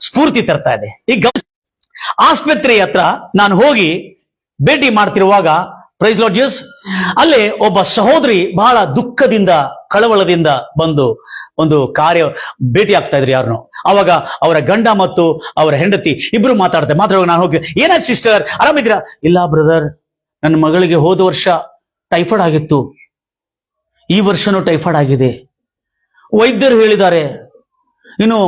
ಸ್ಫೂರ್ತಿ ತರ್ತಾ ಇದೆ. ಈಗ ಆಸ್ಪತ್ರೆ ಹತ್ರ ನಾನು ಹೋಗಿ ಭೇಟಿ ಮಾಡ್ತಿರುವಾಗ, ಪ್ರೈಸ್ ಲಾರ್ಡ್ ಜೀಸಸ್, ಅಲ್ಲೇ ಒಬ್ಬ ಸಹೋದರಿ ಬಹಳ ದುಃಖದಿಂದ ಕಳವಳದಿಂದ ಬಂದು ಒಂದು ಕಾರ್ಯ ಭೇಟಿ ಆಗ್ತಾ ಇದ್ರು ಯಾರನ್ನು. ಅವಾಗ ಅವರ ಗಂಡ ಮತ್ತು ಅವರ ಹೆಂಡತಿ ಇಬ್ರು ಮಾತಾಡುವಾಗ ನಾನು ಹೋಗಿ, ಏನಾಯ್ತು ಸಿಸ್ಟರ್, ಆರಾಮಿದ್ದೀರಾ? ಇಲ್ಲ ಬ್ರದರ್, ನನ್ನ ಮಗಳಿಗೆ ಹೋದ ವರ್ಷ ಟೈಫಾಯ್ಡ್ ಆಗಿತ್ತು, ಈ ವರ್ಷನೂ ಟೈಫಾಯ್ಡ್ ಆಗಿದೆ. ವೈದ್ಯರು ಹೇಳಿದ್ದಾರೆ ಇನ್ನು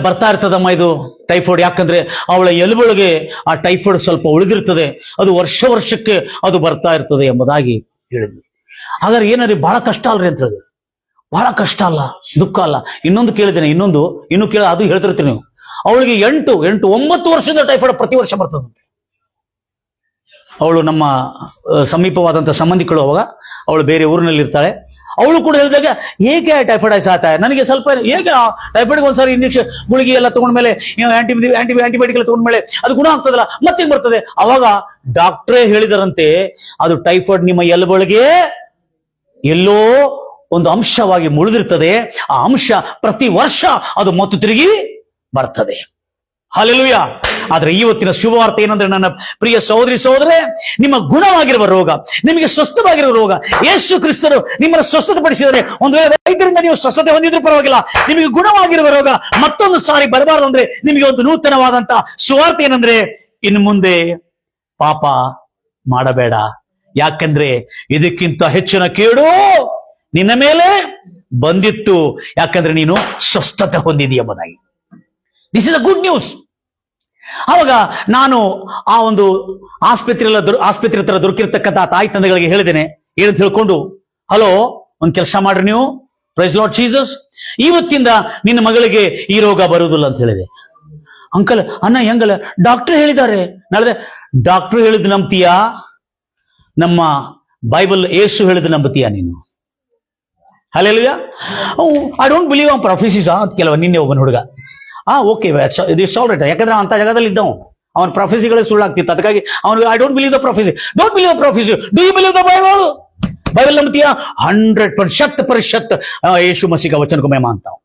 ಬರ್ತಾ ಇರ್ತದಮ್ಮ ಇದು ಟೈಫಾಯ್ಡ್, ಯಾಕಂದ್ರೆ ಅವಳ ಎಲುಬೊಳಗೆ ಆ ಟೈಫಾಯ್ಡ್ ಸ್ವಲ್ಪ ಉಳಿದಿರ್ತದೆ, ಅದು ವರ್ಷಕ್ಕೆ ಅದು ಬರ್ತಾ ಇರ್ತದೆ ಎಂಬುದಾಗಿ ಹೇಳಿದ್ವಿ. ಹಾಗಾದ್ರೆ ಏನಾರಿ ಬಹಳ ಕಷ್ಟ ಅಲ್ರಿ ಅಂತ ಹೇಳಿದ್ರು. ಬಹಳ ಕಷ್ಟ ಅಲ್ಲ, ದುಃಖ ಅಲ್ಲ. ಇನ್ನೊಂದು ಕೇಳಿದ್ದೇನೆ, ಇನ್ನು ಕೇಳ, ಅದು ಹೇಳ್ತಿರ್ತೀರಿ ನೀವು. ಅವಳಿಗೆ 9 ವರ್ಷದ ಟೈಫಾಯ್ಡ್ ಪ್ರತಿ ವರ್ಷ ಬರ್ತದಂತೆ. ಅವಳು ನಮ್ಮ ಸಮೀಪವಾದಂಥ ಸಂಬಂಧಿಗಳು, ಅವಾಗ ಅವಳು ಬೇರೆ ಊರಿನಲ್ಲಿ ಇರ್ತಾಳೆ. ಅವಳು ಕೂಡ ಹೇಳಿದಾಗ, ಹೇಗೆ ಟೈಫಾಯ್ಡ್ ಆಯ್ತಾ, ನನಗೆ ಸ್ವಲ್ಪ ಹೇಗೆ ಟೈಫಾಯ್ಡ್ ಒಂದ್ಸಾರಿ ಇಂಜೆಕ್ಷನ್ ಗುಳಿಗೆ ಎಲ್ಲ ತಗೊಂಡ್ಮೇಲೆ, ಆಂಟಿಬಯೋಟಿಕ್ ಎಲ್ಲ ತಗೊಂಡ್ಮೇಲೆ ಅದು ಗುಣ ಆಗ್ತದಲ್ಲ, ಮತ್ತೆ ಬರ್ತದೆ. ಅವಾಗ ಡಾಕ್ಟ್ರೇ ಹೇಳಿದರಂತೆ, ಅದು ಟೈಫಾಯ್ಡ್ ನಿಮ್ಮ ಎಲುಬೊಳಗೆ ಎಲ್ಲೋ ಒಂದು ಅಂಶವಾಗಿ ಮುಳಿದಿರ್ತದೆ, ಆ ಅಂಶ ಪ್ರತಿ ವರ್ಷ ಅದು ಮತ್ತು ತಿರುಗಿ ಬರ್ತದೆ. ಹಲ್ಲೆಲೂಯಾ. ಆದ್ರೆ ಇವತ್ತಿನ ಶುಭವಾರ್ತೆ ಏನಂದ್ರೆ, ನನ್ನ ಪ್ರಿಯ ಸಹೋದರೇ, ನಿಮ್ಮ ಗುಣವಾಗಿರುವ ರೋಗ, ನಿಮಗೆ ಸ್ವಸ್ಥವಾಗಿರುವ ರೋಗ, ಯೇಸು ಕ್ರಿಸ್ತರು ನಿಮ್ಮನ್ನು ಸ್ವಸ್ಥತೆ ಪಡಿಸಿದರೆ, ಒಂದು ವೇಳೆ ವೈದ್ಯರಿಂದ ನೀವು ಸ್ವಸ್ಥತೆ ಹೊಂದಿದ್ರೂ ಪರವಾಗಿಲ್ಲ, ನಿಮಗೆ ಗುಣವಾಗಿರುವ ರೋಗ ಮತ್ತೊಂದು ಸಾರಿ ಬರಬಾರದು ಅಂದ್ರೆ ನಿಮಗೆ ಒಂದು ನೂತನವಾದಂತ ಸುವಾರ್ತೆ ಏನಂದ್ರೆ, ಇನ್ನು ಮುಂದೆ ಪಾಪ ಮಾಡಬೇಡ, ಯಾಕಂದ್ರೆ ಇದಕ್ಕಿಂತ ಹೆಚ್ಚಿನ ಕೇಡು ನಿನ್ನ ಮೇಲೆ ಬಂದಿತ್ತು, ಯಾಕಂದ್ರೆ ನೀನು ಸ್ವಸ್ಥತೆ ಹೊಂದಿದೀಯ ಎಂಬುದಾಗಿ. This is a good news. ಅವಾಗ ನಾನು ಆ ಒಂದು ಆಸ್ಪತ್ರೆ ಹತ್ರ ದೊರಕಿರ್ತಕ್ಕಂಥ ತಾಯಿ ತಂದೆಗಳಿಗೆ ಹೇಳಿದ್ದೇನೆ, ಏನಂತ ಹೇಳ್ಕೊಂಡು, ಹಲೋ, ಒಂದ್ ಕೆಲಸ ಮಾಡ್ರಿ ನೀವು, ಪ್ರೈಸ್ ಲಾರ್ಡ್ ಜೀಸಸ್, ಇವತ್ತಿಂದ ನಿನ್ನ ಮಗಳಿಗೆ ಈ ರೋಗ ಬರುವುದಿಲ್ಲ ಅಂತ ಹೇಳಿದೆ. ಅಂಕಲ್, ಅಣ್ಣ ಹೆಂಗಲ್ಲ, ಡಾಕ್ಟರ್ ಹೇಳಿದ್ದಾರೆ. ನಾಳೆ ಡಾಕ್ಟರ್ ಹೇಳಿದ್ ನಂಬ್ತೀಯಾ? ನಮ್ಮ ಬೈಬಲ್ ಯೇಸು ಹೇಳಿದ್ ನಂಬ್ತೀಯಾ ನೀನು? ಹಲ್ಲೆಲೂಯಾ. I don't believe on prophecies ಅಂತ ಕೆಲವ ನಿನ್ನೆ ಒಬ್ಬನ ಹುಡುಗ, ಓಕೆ ಇಟ್ಸ್ ಆಲ್ ರೈಟ್, ಯಾಕಂದ್ರೆ ಅಂತ ಜಾಗದಲ್ಲಿ ಇದ್ದವು, ಅವನ ಪ್ರೊಫೆಸಿಗಳೇ ಸುಳ್ಳಾಗ್ತಿತ್ತು, ಅದಕ್ಕಾಗಿ ಅವನು I don't believe the prophecy. Don't believe the prophecy, do you believe the Bible? Bible ನಂಬ್ತೀಯಾ? 100% ಯೇಸು ಮಸೀಹ ವಚನ ಕೊ ಮಹಿಮಾ ಅಂತಾವ್.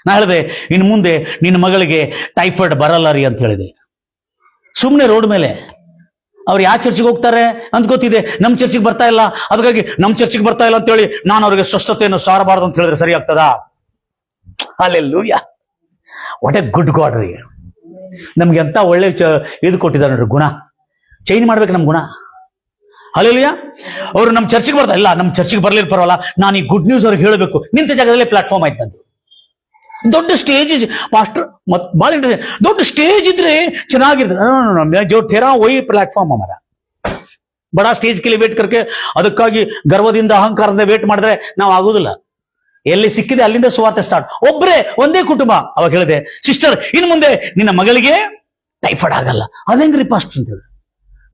ನಾ ಹೇಳಿದೆ, ಇನ್ನು ಮುಂದೆ ನಿನ್ನ ಮಗಳಿಗೆ ಟೈಫಾಯ್ಡ್ ಬರಲ್ಲ ರೀ ಅಂತ ಹೇಳಿದೆ. ಸುಮ್ಮನೆ ರೋಡ್ ಮೇಲೆ ಅವ್ರು ಯಾವ ಚರ್ಚಿಗೆ ಹೋಗ್ತಾರೆ ಅಂತ ಗೊತ್ತಿದೆ, ನಮ್ಮ ಚರ್ಚಿಗೆ ಬರ್ತಾ ಇಲ್ಲ, ಅದಕ್ಕಾಗಿ ನಮ್ಮ ಚರ್ಚಿಗೆ ಬರ್ತಾ ಇಲ್ಲ ಅಂತ ಹೇಳಿ ನಾನು ಅವ್ರಿಗೆ ಸ್ವಸ್ಥತೆಯನ್ನು ಸಾರಬಾರದು ಅಂತ ಹೇಳಿದ್ರೆ ಸರಿ ಆಗ್ತದಾ? Hallelujah. What A good god ರೀ. ನಮ್ಗೆ ಎಂತ ಒಳ್ಳೆ ಇದು ಕೊಟ್ಟಿದ್ದಾರೆ ನೋಡ್ರಿ, ಗುಣ. ಚೇಂಜ್ ಮಾಡ್ಬೇಕು ನಮ್ ಗುಣ. ಹಲ್ಲೆಲೂಯಾ. ಅವರು ನಮ್ಮ ಚರ್ಚಿಗೆ ಬರ್ತಾ ಇಲ್ಲ, ನಮ್ಮ ಚರ್ಚಿಗೆ ಬರ್ಲಿಲ್ಲ ಪರವಾಗಿಲ್ಲ, ನಾನು ಈ ಗುಡ್ ನ್ಯೂಸ್ ಅವ್ರಿಗೆ ಹೇಳಬೇಕು. ನಿಂತ ಜಾಗದಲ್ಲೇ ಪ್ಲಾಟ್ಫಾರ್ಮ್ ಆಯ್ತು ನಂದು. ದೊಡ್ಡ ಪಾಸ್ಟರ್ ಮತ್ ಬಹಳ ಇಂಟ್ರೆಸ್ಟ್, ದೊಡ್ಡ ಸ್ಟೇಜ್ ಇದ್ರೆ ಚೆನ್ನಾಗಿರ್ತದೆ. ಜೋ ಥೇರಾ ವೈ ಪ್ಲಾಟ್ಫಾರ್ಮ್ ಹಮಾರಾ ಬಡಾ ಸ್ಟೇಜ್ ಕೆ ಲಿಯೇ ವೇಟ್ ಕರ್ಕೆ, ಅದಕ್ಕಾಗಿ ಗರ್ವದಿಂದ ಅಹಂಕಾರದಿಂದ ವೇಟ್ ಮಾಡಿದ್ರೆ ನಾವು ಆಗೋದಿಲ್ಲ. ಎಲ್ಲಿ ಸಿಕ್ಕಿದೆ ಅಲ್ಲಿಂದ ಸುವಾರ್ತೆ ಸ್ಟಾರ್ಟ್. ಒಂದೇ ಕುಟುಂಬ. ಅವಾಗ ಹೇಳಿದೆ, ಸಿಸ್ಟರ್, ಇನ್ನು ಮುಂದೆ ನಿನ್ನ ಮಗಳಿಗೆ ಟೈಫಾಯ್ಡ್ ಆಗಲ್ಲ. ಅದೇಂಗ್ರಿ ಪಾಸ್ಟರ್ ಅಂತ ಹೇಳಿ,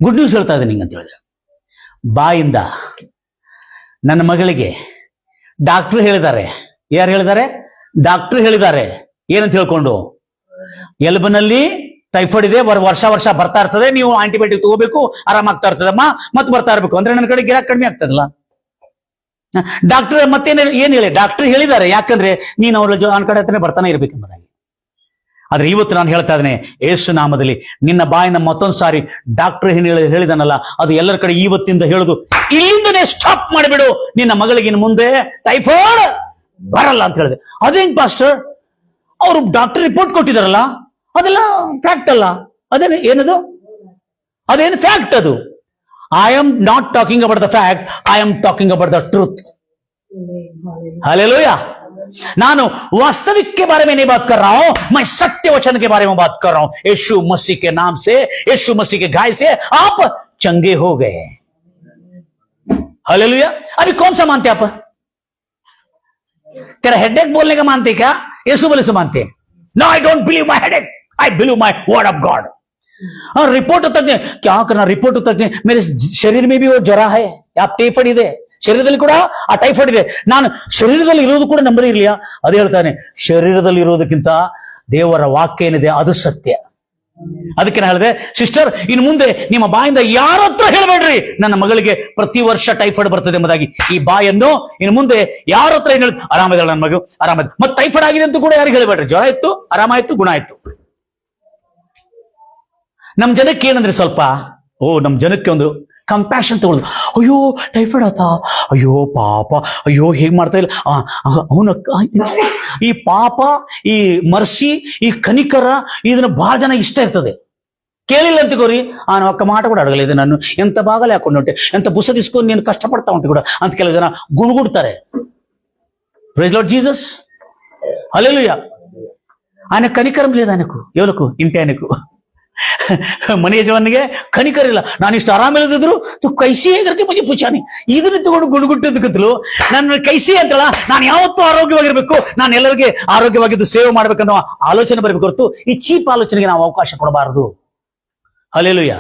ಗುಡ್ ನ್ಯೂಸ್ ಹೇಳ್ತಾ ಇದ್ದೀನಿ ನಿಂಗೆ ಅಂತ ಹೇಳಿದೆ. ಬಾಯಿಂದ ನನ್ನ ಮಗಳಿಗೆ ಡಾಕ್ಟರ್ ಹೇಳಿದ್ದಾರೆ. ಯಾರು ಹೇಳಿದ್ದಾರೆ? ಡಾಕ್ಟರ್ ಹೇಳಿದ್ದಾರೆ. ಏನಂತ ಹೇಳ್ಕೊಂಡು, ಎಲುಬಿನಲ್ಲಿ ಟೈಫಾಯ್ಡ್ ಇದೆ, ವರ್ಷ ಬರ್ತಾ ಇರ್ತದೆ, ನೀವು ಆಂಟಿಬಯೋಟಿಕ್ ತಗೋಬೇಕು, ಆರಾಮಾಗ್ತಾ ಇರ್ತದಮ್ಮ, ಮತ್ತೆ ಬರ್ತಾ ಇರ್ಬೇಕು ಅಂದ್ರೆ ನನ್ನ ಕಡೆ ಗಿರಾಕ್ ಕಡಿಮೆ ಆಗ್ತದಲ್ಲ. ಡಾಕ್ಟರ್ ಏನ್ ಹೇಳಿ, ಡಾಕ್ಟರ್ ಹೇಳಿದ್ದಾರೆ, ಯಾಕಂದ್ರೆ ನೀನು ಅವ್ರ ಕಡೆ ಹತ್ರನೇ ಬರ್ತಾನೆ ಇರ್ಬೇಕೆಂಬುದಾಗಿ. ಆದ್ರೆ ಇವತ್ತು ನಾನು ಹೇಳ್ತಾ ಇದ್ದೇನೆ, ಯೇಸು ನಾಮದಲ್ಲಿ ನಿನ್ನ ಬಾಯಿಂದ ಮತ್ತೊಂದು ಸಾರಿ ಡಾಕ್ಟರ್ ಹೇಳಿದನಲ್ಲ, ಅದು ಎಲ್ಲರ ಕಡೆ ಇವತ್ತಿಂದ ಹೇಳುದು, ಇಲ್ಲಿಂದನೇ ಸ್ಟಾಪ್ ಮಾಡಿಬಿಡು, ನಿನ್ನ ಮಗಳಿಗೆ ಇನ್ನು ಮುಂದೆ ಟೈಫಾಯ್ಡ್ ಬರಲ್ಲ ಅಂತ ಹೇಳಿದೆ. ಅದೇನ್ ಪಾಸ್ಟರ್, ಅವರು ಡಾಕ್ಟರ್ ರಿಪೋರ್ಟ್ ಕೊಟ್ಟಿದಾರಲ್ಲ, ಅದೆಲ್ಲ ಫ್ಯಾಕ್ಟ್ ಅಲ್ಲ. ಏನದು? ಅದೇನು ಫ್ಯಾಕ್ಟ್ ಅದು? I am not talking about the fact, I am talking about the truth. Hallelujah. नानु वास्तविक के बारे में नहीं बात कर रहा हूं, मैं सत्य वचन के बारे में बात कर रहा हूं. यीशु मसीह के नाम से, यीशु मसीह के गाय से आप चंगे हो गए. हालेलुया. अभी कौन सा मानते आप? तेरा हेडेक बोलने का मानते क्या? यीशु बोले से मानते? No, I don't believe my headache. I believe my word of God. Report होता है, क्या करना? रिपोर्ट होता है, मेरे शरीर में भी वो ज्वर है, आप ಟೈಫಾಯ್ಡ್ ಇದೆ, ಶರೀರದಲ್ಲಿ ಕೂಡ ಆ ಟೈಫಾಯ್ಡ್ ಇದೆ. ನಾನು ಶರೀರದಲ್ಲಿ ಇರೋದು ಕೂಡ ನಂಬರಿರ್ಲಿಲ್ಲ. ಅದೇ ಹೇಳ್ತಾನೆ, ಶರೀರದಲ್ಲಿ ಇರೋದಕ್ಕಿಂತ ದೇವರ ವಾಕ್ಯ ಏನಿದೆ ಅದು ಸತ್ಯ. ಅದಕ್ಕೆ ನಾನು ಹೇಳಿದೆ, ಸಿಸ್ಟರ್, ಇನ್ನು ಮುಂದೆ ನಿಮ್ಮ ಬಾಯಿಂದ ಯಾರ ಹತ್ರ ಹೇಳಬೇಡ್ರಿ ನನ್ನ ಮಗಳಿಗೆ ಪ್ರತಿ ವರ್ಷ ಟೈಫಾಯ್ಡ್ ಬರ್ತದೆ ಎಂಬುದಾಗಿ. ಈ ಬಾಯನ್ನು ಇನ್ನು ಮುಂದೆ ಯಾರ ಹತ್ರ ಏನು ಹೇಳಿ, ಆರಾಮದ ನನ್ನ ಮಗು ಆರಾಮದ, ಮತ್ತೆ ಟೈಫಾಯ್ಡ್ ಆಗಿದೆ ಅಂತ ಕೂಡ ಯಾರಿಗೆ ಹೇಳಬೇಡ್ರಿ. ಜ್ವರ ಇತ್ತು, ಆರಾಮಾಯ್ತು, ಗುಣ ಆಯ್ತು. ನಮ್ ಜನಕ್ಕೆ ಏನಂದ್ರೆ ಸ್ವಲ್ಪ ನಮ್ ಜನಕ್ಕೆ ಒಂದು ಕಂಪ್ಯಾಷನ್ ತಗೊಳ್ಳೋದು. ಅಯ್ಯೋ ಟೈಫಾಯ್ಡ್ ಆತ, ಅಯ್ಯೋ ಪಾಪ, ಅಯ್ಯೋ ಹೇಗ್ ಮಾಡ್ತಾ ಇಲ್ಲ ಅವನ. ಈ ಪಾಪ, ಈ ಮರ್ಸಿ, ಈ ಕನಿಕರ, ಇದನ್ನ ಬಹಳ ಜನ ಇಷ್ಟ ಇರ್ತದೆ. ಕೇಳಿಲ್ಲ ಅಂತಿಗೋರಿ, ನಾವು ಅಕ್ಕ ಮಾಟ ಕೂಡ ಅಡಗಲಿದೆ, ನಾನು ಎಂತ ಬಾಗಲೇ ಹಾಕೊಂಡು ಹೊಂಟೆ, ಎಂತ ಬುಸ ದಿಸ್ಕೊಂಡು ನೀನು ಕಷ್ಟಪಡ್ತಾ ಉಂಟು ಕೂಡ ಅಂತ ಕೆಲವು ಜನ ಗುಣಗುಡ್ತಾರೆ. ಪ್ರೈಸ್ ಲಾರ್ಡ್ ಜೀಸಸ್, ಹಲ್ಲೆಲೂಯಾ. ఆయన కనికరం లేదు, ఆయనకు ఎవరికి ఇంటి ఆయనకు ಮನೆ ಯಜಮಾನಿಗೆ ಕನಿಕರಿಲ್ಲ. ನಾನು ಇಷ್ಟು ಆರಾಮಿಲ್ಲದಿದ್ರು ಕೈಸಿ ಹೇಗಕ್ಕೆ ಮುಂಚೆ ಪುಚಾನಿ ಇದನ್ನ ತಗೊಂಡು ಗುಣಗುಟ್ಟದಕ್ಕಂತಲೂ ನನ್ನ ಕೈಸಿ ಅಂತಲ್ಲ, ನಾನು ಯಾವತ್ತೂ ಆರೋಗ್ಯವಾಗಿರ್ಬೇಕು, ನಾನು ಎಲ್ಲರಿಗೆ ಆರೋಗ್ಯವಾಗಿದ್ದು ಸೇವೆ ಮಾಡ್ಬೇಕನ್ನೋ ಆಲೋಚನೆ ಬರಬೇಕು ಹೊರತು ಈ ಚೀಪ್ ಆಲೋಚನೆಗೆ ನಾವು ಅವಕಾಶ ಕೊಡಬಾರದು. ಹಲ್ಲೆಲೂಯಾ.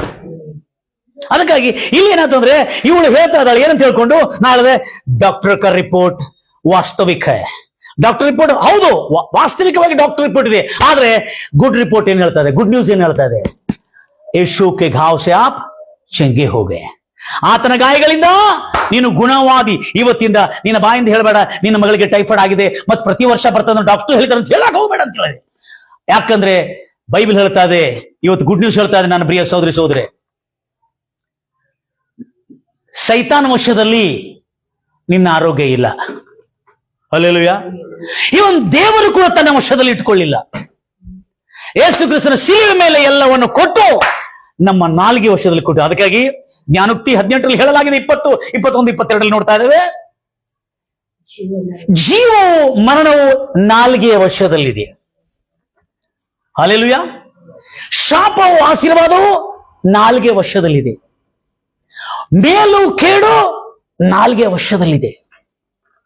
ಅದಕ್ಕಾಗಿ ಇಲ್ಲಿ ಏನಾಯ್ತಂದ್ರೆ ಇವಳು ಹೇಳ್ತಾ ಇದ್ದಾಳೆ ಏನಂತ ಹೇಳ್ಕೊಂಡು, ನಾಳೆ ಡಾಕ್ಟರ್ ಕ ರಿಪೋರ್ಟ್ ವಾಸ್ತವಿಕ. ಡಾಕ್ಟರ್ ರಿಪೋರ್ಟ್ ಹೌದು, ವಾಸ್ತವಿಕವಾಗಿ ಡಾಕ್ಟರ್ ರಿಪೋರ್ಟ್ ಇದೆ. ಆದ್ರೆ ಗುಡ್ ರಿಪೋರ್ಟ್ ಏನ್ ಹೇಳ್ತಾ ಇದೆ, ಗುಡ್ ನ್ಯೂಸ್ ಏನ್ ಹೇಳ್ತಾ ಇದೆ, ಯೇಸು ಕೆ ಘಾವ್ ಸೆ ಆಪ್ ಚಂಗೆ ಹೋಗೆ. ಆತನ ಗಾಯಗಳಿಂದ ನೀನು ಗುಣವಾದಿ. ಇವತ್ತಿಂದ ನಿನ್ನ ಬಾಯಿಂದ ಹೇಳಬೇಡ ನಿನ್ನ ಮಗಳಿಗೆ ಟೈಫಾಯ್ಡ್ ಆಗಿದೆ ಮತ್ತೆ ಪ್ರತಿ ವರ್ಷ ಬರ್ತದೆ ಡಾಕ್ಟರ್ ಹೇಳ್ತಾರೆ ಅಂತ ಹೇಳಕ್ ಹೋಗ್ಬೇಡ ಅಂತ ಹೇಳಿದೆ. ಯಾಕಂದ್ರೆ ಬೈಬಲ್ ಹೇಳ್ತಾ ಇದೆ, ಇವತ್ತು ಗುಡ್ ನ್ಯೂಸ್ ಹೇಳ್ತಾ ಇದೆ ನನ್ನ ಪ್ರಿಯ ಸಹೋದರಿ ಸಹೋದರಿ. ಸೈತಾನ್ ವಶದಲ್ಲಿ ನಿನ್ನ ಆರೋಗ್ಯ ಇಲ್ಲ. ಹಲ್ಲೆಲೂಯಾ. ಇವನ್ ದೇವರು ಕೂಡ ತನ್ನ ವಶದಲ್ಲಿ ಇಟ್ಕೊಳ್ಳಿಲ್ಲ. ಯೇಸು ಕ್ರಿಸ್ತನ ಶಿಲುಬೆ ಮೇಲೆ ಎಲ್ಲವನ್ನು ಕೊಟ್ಟು ನಮ್ಮ ನಾಲ್ಗೆ ವಶದಲ್ಲಿ ಕೊಟ್ಟು. ಅದಕ್ಕಾಗಿ ಜ್ಞಾನೋಕ್ತಿ 18ರಲ್ಲಿ ಹೇಳಲಾಗಿದೆ, 20, 21, 22ರಲ್ಲಿ ನೋಡ್ತಾ ಇದ್ದೇವೆ, ಜೀವವು ಮರಣವು ನಾಲ್ಗೆಯ ವಶದಲ್ಲಿದೆ. ಹಲ್ಲೆಲೂಯಾ. ಶಾಪವು ಆಶೀರ್ವಾದವು ನಾಲ್ಗೆ ವಶದಲ್ಲಿದೆ. ಮೇಲು ಕೇಡು ನಾಲ್ಗೆ ವಶದಲ್ಲಿದೆ.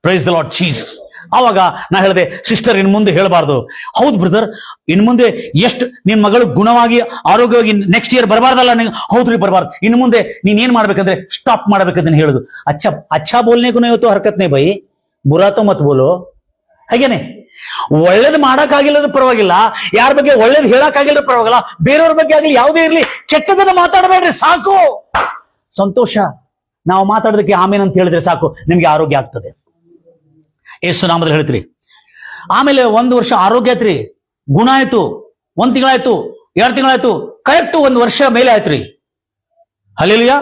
Praise the Lord Jesus. ಆವಾಗ ನಾ ಹೇಳಿದೆ, ಸಿಸ್ಟರ್ ಇನ್ ಮುಂದೆ ಹೇಳಬಾರ್ದು. ಹೌದು ಬ್ರದರ್, ಇನ್ ಮುಂದೆ ಎಷ್ಟು ನಿನ್ ಮಗಳು ಗುಣವಾಗಿ ಆರೋಗ್ಯವಾಗಿ ನೆಕ್ಸ್ಟ್ ಇಯರ್ ಬರಬಾರ್ದಲ್ಲ. ಹೌದ್ರಿ ಬರಬಾರ್ದು. ಇನ್ನು ಮುಂದೆ ನೀನ್ ಏನ್ ಮಾಡ್ಬೇಕಂದ್ರೆ ಸ್ಟಾಪ್ ಮಾಡ್ಬೇಕಂತ ಹೇಳುದು. ಅಚ್ಚಾ ಬೋಲ್ನೆಗೂ ಇವತ್ತು ಹರ್ಕತ್ನೇ ಬೈ, ಬುರಾತೋ ಮತ್ ಬೋಲೋ. ಹಾಗೇನೆ ಒಳ್ಳೇದು ಮಾಡಕ್ಕಾಗಿಲ್ಲದ ಪರವಾಗಿಲ್ಲ, ಯಾರ ಬಗ್ಗೆ ಒಳ್ಳೇದು ಹೇಳಕ್ಕಾಗಿಲ್ಲ ಪರವಾಗಿಲ್ಲ, ಬೇರೆಯವ್ರ ಬಗ್ಗೆ ಆಗಲಿ ಯಾವುದೇ ಇರಲಿ ಕೆಟ್ಟದನ್ನ ಮಾತಾಡಬೇಡ್ರಿ, ಸಾಕು. ಸಂತೋಷ ನಾವು ಮಾತಾಡೋದಕ್ಕೆ ಆಮೇಲೆ ಅಂತ ಹೇಳಿದ್ರೆ ಸಾಕು, ನಿಮ್ಗೆ ಆರೋಗ್ಯ ಆಗ್ತದೆ. ಯೇಸು ನಾಮದಲ್ಲಿ ಹೇಳ್ತೀರಿ. ಆಮೇಲೆ 1 ವರ್ಷ ಆರೋಗ್ಯ ಆಯ್ತ್ರಿ, ಗುಣ ಆಯ್ತು, 1 ತಿಂಗಳಾಯ್ತು, 2 ತಿಂಗಳಾಯ್ತು, ಕರೆಕ್ಟ್ 1 ವರ್ಷ ಮೇಲೆ ಆಯ್ತ್ರಿ. ಹಲ್ಲೆಲೂಯಾ.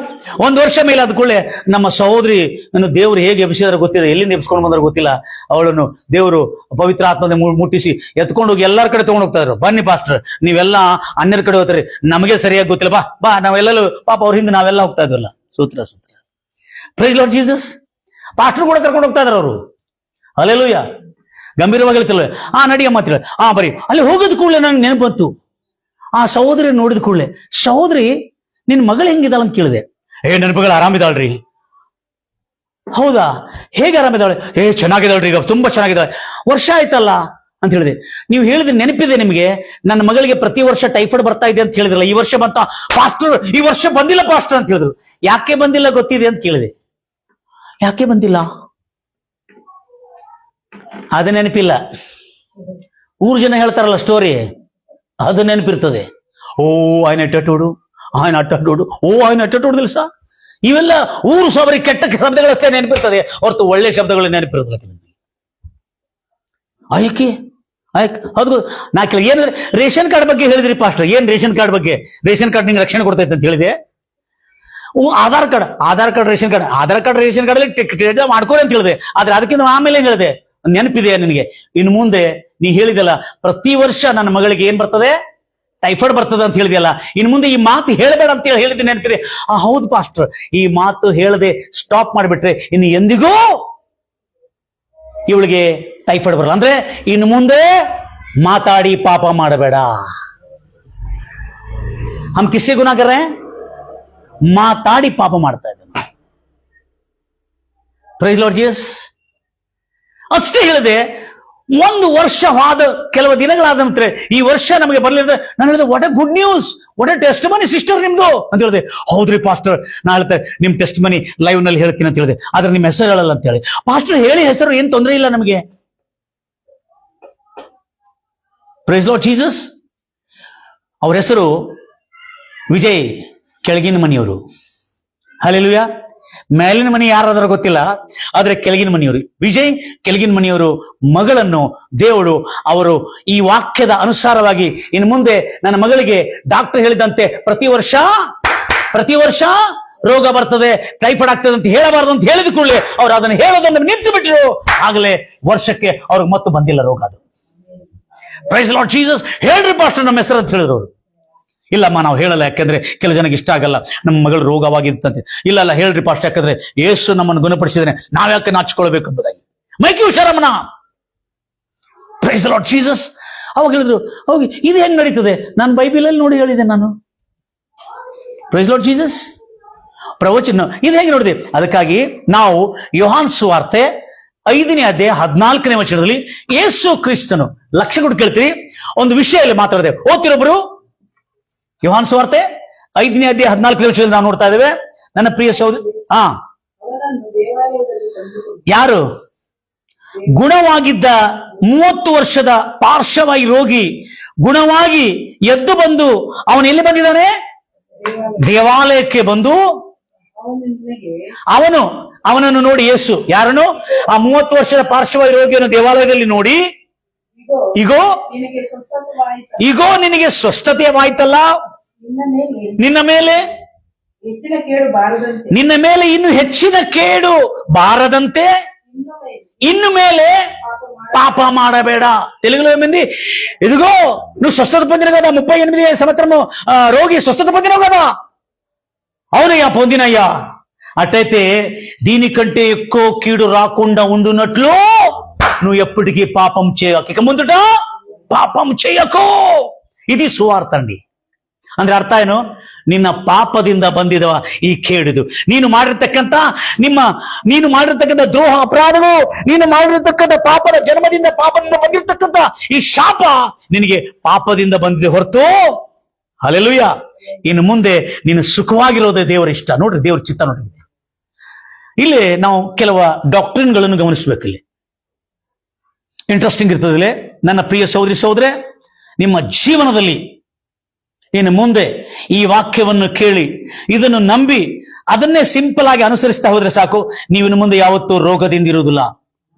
1 ವರ್ಷ ಮೇಲೆ ಆದ ಕೂಡಲೇ ನಮ್ಮ ಸಹೋದರಿ ನನ್ನ ದೇವರು ಹೇಗೆ ಎಬ್ಬಿಸಿದಾರೆ ಗೊತ್ತಿದೆ, ಎಲ್ಲಿಂದ ಎಬ್ಸ್ಕೊಂಡು ಬಂದ್ರೆ ಗೊತ್ತಿಲ್ಲ, ಅವಳನ್ನು ದೇವರು ಪವಿತ್ರ ಆತ್ಮದ ಮುಟ್ಟಿಸಿ ಎತ್ಕೊಂಡು ಹೋಗಿ ಎಲ್ಲರ ಕಡೆ ತಗೊಂಡು ಹೋಗ್ತಾ ಇದ್ರು. ಬನ್ನಿ ಪಾಸ್ಟರ್, ನೀವೆಲ್ಲ ಅನ್ಯರ ಕಡೆ ಹೋಗ್ತಾರೆ, ನಮಗೆ ಸರಿಯಾಗಿ ಗೊತ್ತಿಲ್ಲ, ಬಾ ನಾವೆಲ್ಲೂ ಪಾಪ ಅವ್ರ ಹಿಂದೆ ನಾವೆಲ್ಲ ಹೋಗ್ತಾ ಇದ್ವಲ್ಲ. ಸೂತ್ರ. Price Lord Jesus. ಪಾಸ್ಟರ್ ಕೂಡ ಕರ್ಕೊಂಡು ಹೋಗ್ತಾ ಇದ್ರು ಅವರು. ಹಲ್ಲೆಲೂಯಾ. ಗಂಭೀರವಾಗಿ ಹೇಳ್ತಿಲ್ಲ, ನಡಿ ಅಮ್ಮ ತಿಳ, ಬರೀ ಅಲ್ಲಿ ಹೋಗಿದ ಕೂಡಲೇ ನಂಗೆ ನೆನಪು ಬಂತು. ಆ ಸಹೋದರಿ ನೋಡಿದ ಕೂಡಲೇ, ಸಹೋದರಿ ನಿನ್ ಮಗಳು ಹೆಂಗಿದಾಳ ಅಂತ ಕೇಳಿದೆ. ನೆನಪುಗಳು ಆರಾಮಿದಾಳ್ರಿ. ಹೌದಾ, ಹೇಗೆ ಆರಾಮಿದಾಳೆ? ಚೆನ್ನಾಗಿದ್ದಾಳ್ರಿ, ಈಗ ತುಂಬಾ ಚೆನ್ನಾಗಿದ್ದಾಳೆ. ವರ್ಷ ಆಯ್ತಲ್ಲ ಅಂತ ಹೇಳಿದೆ. ನೀವು ಹೇಳಿದ್ರೆ ನೆನಪಿದೆ ನಿಮಗೆ, ನನ್ನ ಮಗಳಿಗೆ ಪ್ರತಿ ವರ್ಷ ಟೈಫಾಯ್ಡ್ ಬರ್ತಾ ಇದೆ ಅಂತ ಹೇಳಿದ್ರಲ್ಲ, ಈ ವರ್ಷ ಬಂತ ಪಾಸ್ಟರ್, ಈ ವರ್ಷ ಬಂದಿಲ್ಲ ಪಾಸ್ಟರ್ ಅಂತ ಹೇಳಿದ್ರು. ಯಾಕೆ ಬಂದಿಲ್ಲ ಗೊತ್ತಿದೆ ಅಂತ ಕೇಳಿದೆ. ಯಾಕೆ ಬಂದಿಲ್ಲ ಅದು ನೆನಪಿಲ್ಲ. ಊರ್ ಜನ ಹೇಳ್ತಾರಲ್ಲ ಸ್ಟೋರಿ, ಅದು ನೆನಪಿರ್ತದೆ. ఆయన ಅಟ್ಟೋಡು, ఆయన ಅಟ್ಟೋಡು, ఆయన ಅಟ್ಟೋಡು ದಿವಸ. ಇವೆಲ್ಲ ಊರು ಸೋಬರಿ ಕೆಟ್ಟ ಶಬ್ದಗಳಷ್ಟೇ ನೆನಪಿರ್ತದೆ ಹೊರತು ಒಳ್ಳೆ ಶಬ್ದಗಳು ನೆನಪಿರ್ತದೆ. ಆಯ್ಕೆ ಹೌದು. ನಾ ಕೇಳಿ ಏನಂದ್ರೆ ರೇಷನ್ ಕಾರ್ಡ್ ಬಗ್ಗೆ ಹೇಳಿದ್ರಿ ಪಾಸ್ಟರ್. ಏನ್ ರೇಷನ್ ಕಾರ್ಡ್ ಬಗ್ಗೆ? ರೇಷನ್ ಕಾರ್ಡ್ ನಿಂಗೆ ರಕ್ಷಣೆ ಕೊಡ್ತೈತೆ ಅಂತ ಹೇಳಿದೆ. ಆಧಾರ್ ಕಾರ್ಡ್ ರೇಷನ್ ಕಾರ್ಡ್ ಅಲ್ಲಿ ಮಾಡ್ಕೋರಿ ಅಂತ ಹೇಳಿದೆ. ಆದ್ರೆ ಅದಕ್ಕಿಂತ ಆಮೇಲೆ ಏನ್ ಹೇಳಿದೆ ನೆನಪಿದೆಯಾ ನಿನಗೆ? ಇನ್ನು ಮುಂದೆ ನೀ ಹೇಳಿದಲ್ಲ, ಪ್ರತಿ ವರ್ಷ ನನ್ನ ಮಗಳಿಗೆ ಏನ್ ಬರ್ತದೆ, ಟೈಫಾಯ್ಡ್ ಬರ್ತದೆ ಅಂತ ಹೇಳಿದೆಯಲ್ಲ, ಇನ್ನು ಮುಂದೆ ಈ ಮಾತು ಹೇಳಬೇಡ ಅಂತ ಹೇಳಿ ಹೇಳಿದ್ದೆ, ನೆನಪಿದೆ? ಹೌದು ಪಾಸ್ಟರ್, ಈ ಮಾತು ಹೇಳದೆ ಸ್ಟಾಪ್ ಮಾಡಿಬಿಟ್ರೆ ಇನ್ನು ಎಂದಿಗೂ ಇವಳಿಗೆ ಟೈಫಾಯ್ಡ್ ಬರಲ್ಲ. ಅಂದ್ರೆ ಇನ್ನು ಮುಂದೆ ಮಾತಾಡಿ ಪಾಪ ಮಾಡಬೇಡ. ಹಮ್ ಕಿಸ್ಸೆ ಗುನಾ ಕರ್ ರಹೆ ಹೈ? ಮಾತಾಡಿ ಪಾಪ ಮಾಡ್ತಾ ಇದ್ದಾನೆ. Praise Lord Jesus. ಅಷ್ಟೇ ಹೇಳಿದೆ. 1 ವರ್ಷವಾದ ಕೆಲವು ದಿನಗಳಾದ ನಂತರ ಈ ವರ್ಷ ನಮಗೆ ಬರಲಿಲ್ಲ. ನಾನು ಹೇಳಿದೆ, what A good news, what A test money sister ನಿಮ್ದು ಅಂತ ಹೇಳಿದೆ. ಹೌದ್ರಿ ಪಾಸ್ಟರ್, ನಾ ಹೇಳ್ತೆ ನಿಮ್ ಟೆಸ್ಟ್ ಮನಿ ಲೈವ್ ನಲ್ಲಿ ಹೇಳ್ತೀನಿ ಅಂತ ಹೇಳಿದೆ. ಆದ್ರೆ ನಿಮ್ ಹೆಸರು ಹೇಳಲ್ಲ ಅಂತ ಹೇಳಿ. ಪಾಸ್ಟರ್ ಹೇಳಿ ಹೆಸರು, ಏನ್ ತೊಂದರೆ ಇಲ್ಲ ನಮಗೆ. Praise Lord Jesus. ಅವ್ರ ಹೆಸರು ವಿಜಯ್ ಕೆಳಗಿನ ಮನೆಯವರು. ಹಲ್ಲೆಲೂಯಾ. ಮೇಲಿನ ಮನೆ ಯಾರಾದ್ರೂ ಗೊತ್ತಿಲ್ಲ, ಆದ್ರೆ ಕೆಳಗಿನ ಮನೆಯವರು ವಿಜಯ್ ಕೆಳಗಿನ ಮನೆಯವರು ಮಗಳನ್ನು ದೇವರು ಅವರು ಈ ವಾಕ್ಯದ ಅನುಸಾರವಾಗಿ ಇನ್ನು ಮುಂದೆ ನನ್ನ ಮಗಳಿಗೆ ಡಾಕ್ಟರ್ ಹೇಳಿದಂತೆ ಪ್ರತಿ ವರ್ಷ ರೋಗ ಬರ್ತದೆ, ಟೈಫಾಯ್ಡ್ ಆಗ್ತದೆ ಅಂತ ಹೇಳಬಾರದು ಅಂತ ಹೇಳಿದ ಕೂಡಲೇ ಅವ್ರು ಅದನ್ನು ಹೇಳೋದನ್ನು ನಿಲ್ಲಿಸಿಬಿಟ್ಟಿರು. ಆಗಲೇ ವರ್ಷಕ್ಕೆ ಅವ್ರಿಗೆ ಮತ್ತೆ ಬಂದಿಲ್ಲ ರೋಗ. ಅದು ಪ್ರೈಸ್ ಲಾರ್ಡ್ ಜೀಸಸ್. ಹೇಳ್ರಿ ಪಾಸ್ಟರ್ ನಮ್ಮ ಹೆಸರು ಅಂತ ಹೇಳಿದ್ರು ಅವರು. ಇಲ್ಲಮ್ಮ ನಾವು ಹೇಳಲ್ಲ, ಯಾಕಂದ್ರೆ ಕೆಲವು ಜನಕ್ಕೆ ಇಷ್ಟ ಆಗಲ್ಲ, ನಮ್ಮ ಮಗಳು ರೋಗವಾಗಿತ್ತಂತೆ. ಇಲ್ಲ ಹೇಳ್ರಿ ಪಾಸ್ಟರ್, ಯಾಕಂದ್ರೆ ಯೇಸು ನಮ್ಮನ್ನು ಗುಣಪಡಿಸಿದ್ರೆ ನಾವ್ಯಾಕೆ ನಾಚಿಕೊಳ್ಬೇಕು ಎಂಬುದಾಗಿ. ಮೈಕಿ ಹುಷಾರಮ್ಮನ. Praise Lord Jesus. ಅವಾಗ ಹೇಳಿದ್ರು, ಹೋಗಿ ಇದು ಹೆಂಗ್ ನಡೀತದೆ? ನಾನು ಬೈಬಲಲ್ಲಿ ನೋಡಿ ಹೇಳಿದೆ ನಾನು. Praise Lord Jesus. ಪ್ರವಚನ ಇದು ಹೇಗೆ ನೋಡಿದೆ? ಅದಕ್ಕಾಗಿ ನಾವು ಯೋಹಾನ್ ಸುವಾರ್ತೆ 5ನೇ ಅಧ್ಯಾಯ 14ನೇ ವಚನದಲ್ಲಿ ಯೇಸು ಕ್ರಿಸ್ತನು ಲಕ್ಷ್ಯ ಕೊಟ್ಟು ಕೇಳ್ತೀರಿ ಒಂದು ವಿಷಯದಲ್ಲಿ ಮಾತಾಡಿದೆ. ಓದ್ತಿರೊಬ್ಬರು ಯೋಹಾನ್ ಸುವಾರ್ತೆ 5ನೇ ಅಧ್ಯಾಯ 14ನೇ ವಚನದಲ್ಲಿ ನಾವು ನೋಡ್ತಾ ಇದ್ದೇವೆ. ನನ್ನ ಪ್ರಿಯ ಸಹೋದರ, ಯಾರು ಗುಣವಾಗಿದ್ದ 30 ವರ್ಷದ ಪಾರ್ಶ್ವವಾಯು ರೋಗಿ ಗುಣವಾಗಿ ಎದ್ದು ಬಂದು ಅವನು ಎಲ್ಲಿ ಬಂದಿದ್ದಾನೆ? ದೇವಾಲಯಕ್ಕೆ ಬಂದು ಅವನನ್ನು ನೋಡಿ ಯೇಸು ಯಾರನ್ನು? ಆ 30 ವರ್ಷದ ಪಾರ್ಶ್ವವಾಯು ರೋಗಿಯನ್ನು ದೇವಾಲಯದಲ್ಲಿ ನೋಡಿ, ಈಗೋ ನಿನಗೆ ಸ್ವಸ್ಥತೆವಾಯ್ತಲ್ಲ, ನಿನ್ನ ಮೇಲೆ ಇನ್ನು ಹೆಚ್ಚಿನ ಕೇಡು ಬಾರದಂತೆ ಇನ್ನು ಮೇಲೆ పాప మాడబేడ. తెలుగులో ఏమైంది? ఇదిగో నువ్వు స్వస్థత పొందిన కదా, 38 సంవత్సరము రోగి స్వస్థత పొందినావు కదా. అవునయ్యా, పొందినయ్యా. అట్టయితే దీనికంటే ఎక్కువ కీడు రాకుండా ఉండునట్లు నువ్వు ఎప్పటికీ పాపం చేయకు, ఇక ముందుట పాపం చేయకు. ఇది ಸುವಾರ್ತೆ ಅಂడి. ಅಂದ್ರೆ ಅರ್ಥ ಏನು? ನಿನ್ನ ಪಾಪದಿಂದ ಬಂದಿದವ ಈ ಕೇಳಿದು, ನೀನು ಮಾಡಿರ್ತಕ್ಕಂಥ ದ್ರೋಹ ಅಪರಾಧಗಳು, ನೀನು ಮಾಡಿರ್ತಕ್ಕಂಥ ಜನ್ಮದಿಂದ ಪಾಪದಿಂದ ಬಂದಿರತಕ್ಕಂಥ ಈ ಶಾಪ ನಿನಗೆ ಪಾಪದಿಂದ ಬಂದಿದೆ ಹೊರತು, ಹಲ್ಲೆಲೂಯಾ, ಇನ್ನು ಮುಂದೆ ನೀನು ಸುಖವಾಗಿರೋದೇ ದೇವರ ಇಷ್ಟ. ನೋಡ್ರಿ, ದೇವರ ಚಿತ್ತ ನೋಡ್ರಿ. ಇಲ್ಲಿ ನಾವು ಕೆಲವು ಡಾಕ್ಟ್ರಿನ್ಗಳನ್ನು ಗಮನಿಸಬೇಕು. ಇಲ್ಲಿ ಇಂಟ್ರೆಸ್ಟಿಂಗ್ ಇರ್ತದೆ. ಇಲ್ಲಿ ನನ್ನ ಪ್ರಿಯ ಸಹೋದರೇ, ನಿಮ್ಮ ಜೀವನದಲ್ಲಿ ಇನ್ನು ಮುಂದೆ ಈ ವಾಕ್ಯವನ್ನು ಕೇಳಿ ಇದನ್ನು ನಂಬಿ ಅದನ್ನೇ ಸಿಂಪಲ್ ಆಗಿ ಅನುಸರಿಸ್ತಾ ಹೋದ್ರೆ ಸಾಕು, ನೀವು ಇನ್ನು ಮುಂದೆ ಯಾವತ್ತೂ ರೋಗದಿಂದ ಇರುವುದಿಲ್ಲ.